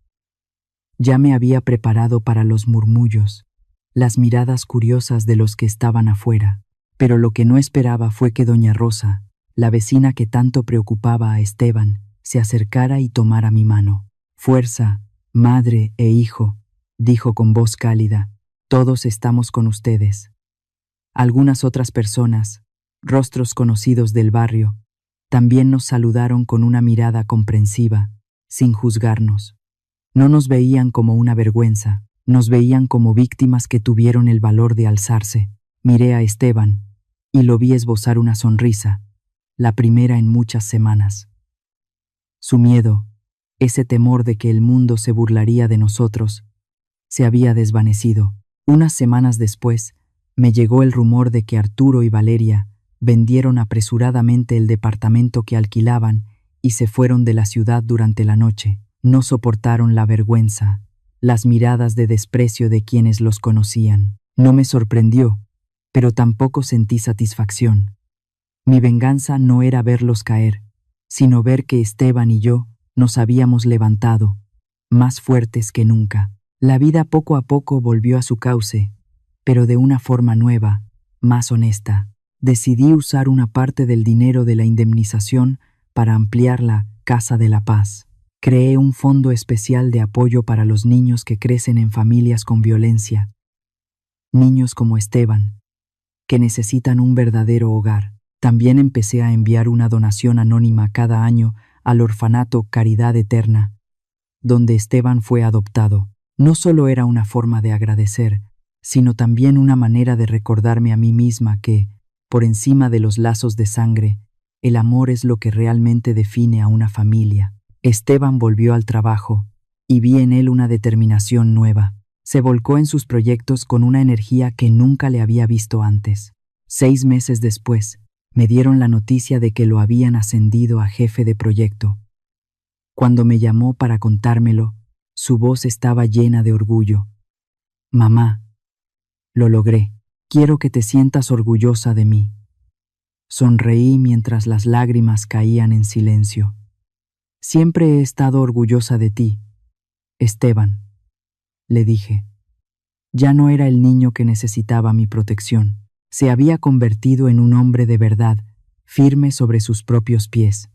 Ya me había preparado para los murmullos, las miradas curiosas de los que estaban afuera. Pero lo que no esperaba fue que doña Rosa, la vecina que tanto preocupaba a Esteban, se acercara y tomara mi mano. Fuerza, madre e hijo, dijo con voz cálida, todos estamos con ustedes. Algunas otras personas, rostros conocidos del barrio, también nos saludaron con una mirada comprensiva, sin juzgarnos. No nos veían como una vergüenza, nos veían como víctimas que tuvieron el valor de alzarse. Miré a Esteban y lo vi esbozar una sonrisa, la primera en muchas semanas. Su miedo, ese temor de que el mundo se burlaría de nosotros, se había desvanecido. Unas semanas después, me llegó el rumor de que Arturo y Valeria vendieron apresuradamente el departamento que alquilaban y se fueron de la ciudad durante la noche. No soportaron la vergüenza, las miradas de desprecio de quienes los conocían. No me sorprendió, pero tampoco sentí satisfacción. Mi venganza no era verlos caer, sino ver que Esteban y yo nos habíamos levantado, más fuertes que nunca. La vida poco a poco volvió a su cauce, pero de una forma nueva, más honesta. Decidí usar una parte del dinero de la indemnización para ampliar la Casa de la Paz. Creé un fondo especial de apoyo para los niños que crecen en familias con violencia. Niños como Esteban, que necesitan un verdadero hogar. También empecé a enviar una donación anónima cada año al orfanato Caridad Eterna, donde Esteban fue adoptado. No solo era una forma de agradecer, sino también una manera de recordarme a mí misma que, por encima de los lazos de sangre, el amor es lo que realmente define a una familia. Esteban volvió al trabajo, y vi en él una determinación nueva. Se volcó en sus proyectos con una energía que nunca le había visto antes. 6 meses después, me dieron la noticia de que lo habían ascendido a jefe de proyecto. Cuando me llamó para contármelo, su voz estaba llena de orgullo. Mamá, lo logré. Quiero que te sientas orgullosa de mí. Sonreí mientras las lágrimas caían en silencio. Siempre he estado orgullosa de ti, Esteban, le dije. Ya no era el niño que necesitaba mi protección. Se había convertido en un hombre de verdad, firme sobre sus propios pies.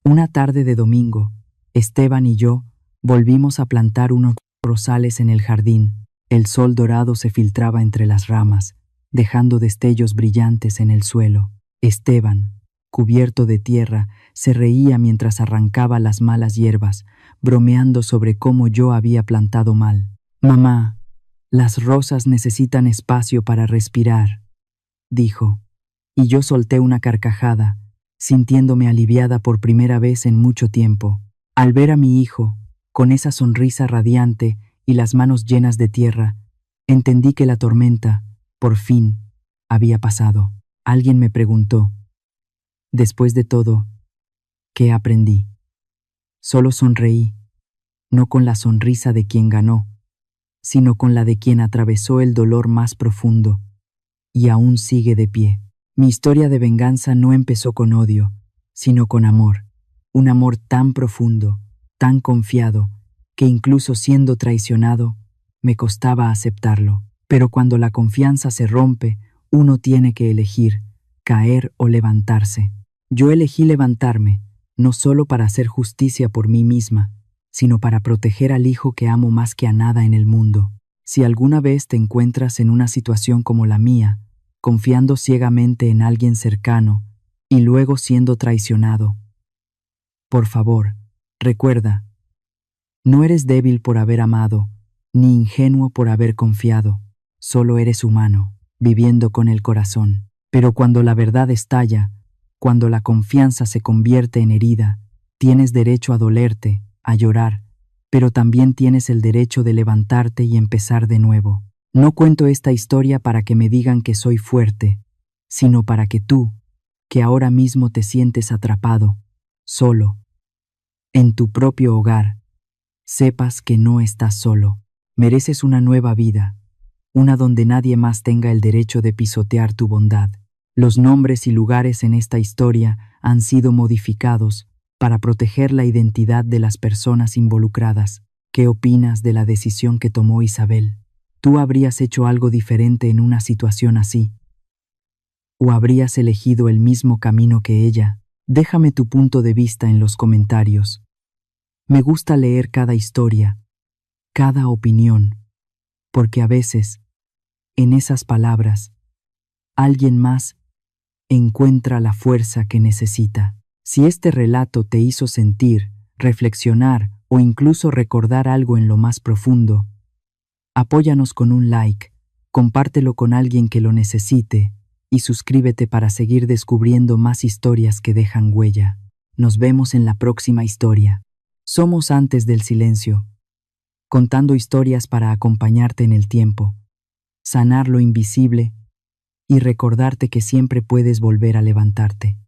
Una tarde de domingo, Esteban y yo volvimos a plantar unos rosales en el jardín. El sol dorado se filtraba entre las ramas, dejando destellos brillantes en el suelo. Esteban, cubierto de tierra, se reía mientras arrancaba las malas hierbas, bromeando sobre cómo yo había plantado mal. Mamá, las rosas necesitan espacio para respirar, dijo, y yo solté una carcajada, sintiéndome aliviada por primera vez en mucho tiempo. Al ver a mi hijo, con esa sonrisa radiante y las manos llenas de tierra, entendí que la tormenta, por fin, había pasado. Alguien me preguntó, después de todo, ¿qué aprendí? Solo sonreí, no con la sonrisa de quien ganó, sino con la de quien atravesó el dolor más profundo y aún sigue de pie. Mi historia de venganza no empezó con odio, sino con amor, un amor tan profundo, tan confiado, que incluso siendo traicionado, me costaba aceptarlo. Pero cuando la confianza se rompe, uno tiene que elegir, caer o levantarse. Yo elegí levantarme, no solo para hacer justicia por mí misma, sino para proteger al hijo que amo más que a nada en el mundo. Si alguna vez te encuentras en una situación como la mía, confiando ciegamente en alguien cercano y luego siendo traicionado, por favor, recuerda, no eres débil por haber amado, ni ingenuo por haber confiado, solo eres humano, viviendo con el corazón. Pero cuando la verdad estalla, cuando la confianza se convierte en herida, tienes derecho a dolerte, a llorar, pero también tienes el derecho de levantarte y empezar de nuevo. No cuento esta historia para que me digan que soy fuerte, sino para que tú, que ahora mismo te sientes atrapado, solo, en tu propio hogar, sepas que no estás solo. Mereces una nueva vida, una donde nadie más tenga el derecho de pisotear tu bondad. Los nombres y lugares en esta historia han sido modificados para proteger la identidad de las personas involucradas. ¿Qué opinas de la decisión que tomó Isabel? ¿Tú habrías hecho algo diferente en una situación así? ¿O habrías elegido el mismo camino que ella? Déjame tu punto de vista en los comentarios. Me gusta leer cada historia, cada opinión, porque a veces, en esas palabras, alguien más encuentra la fuerza que necesita. Si este relato te hizo sentir, reflexionar o incluso recordar algo en lo más profundo, apóyanos con un like, compártelo con alguien que lo necesite y suscríbete para seguir descubriendo más historias que dejan huella. Nos vemos en la próxima historia. Somos Antes del Silencio, contando historias para acompañarte en el tiempo, sanar lo invisible y recordarte que siempre puedes volver a levantarte.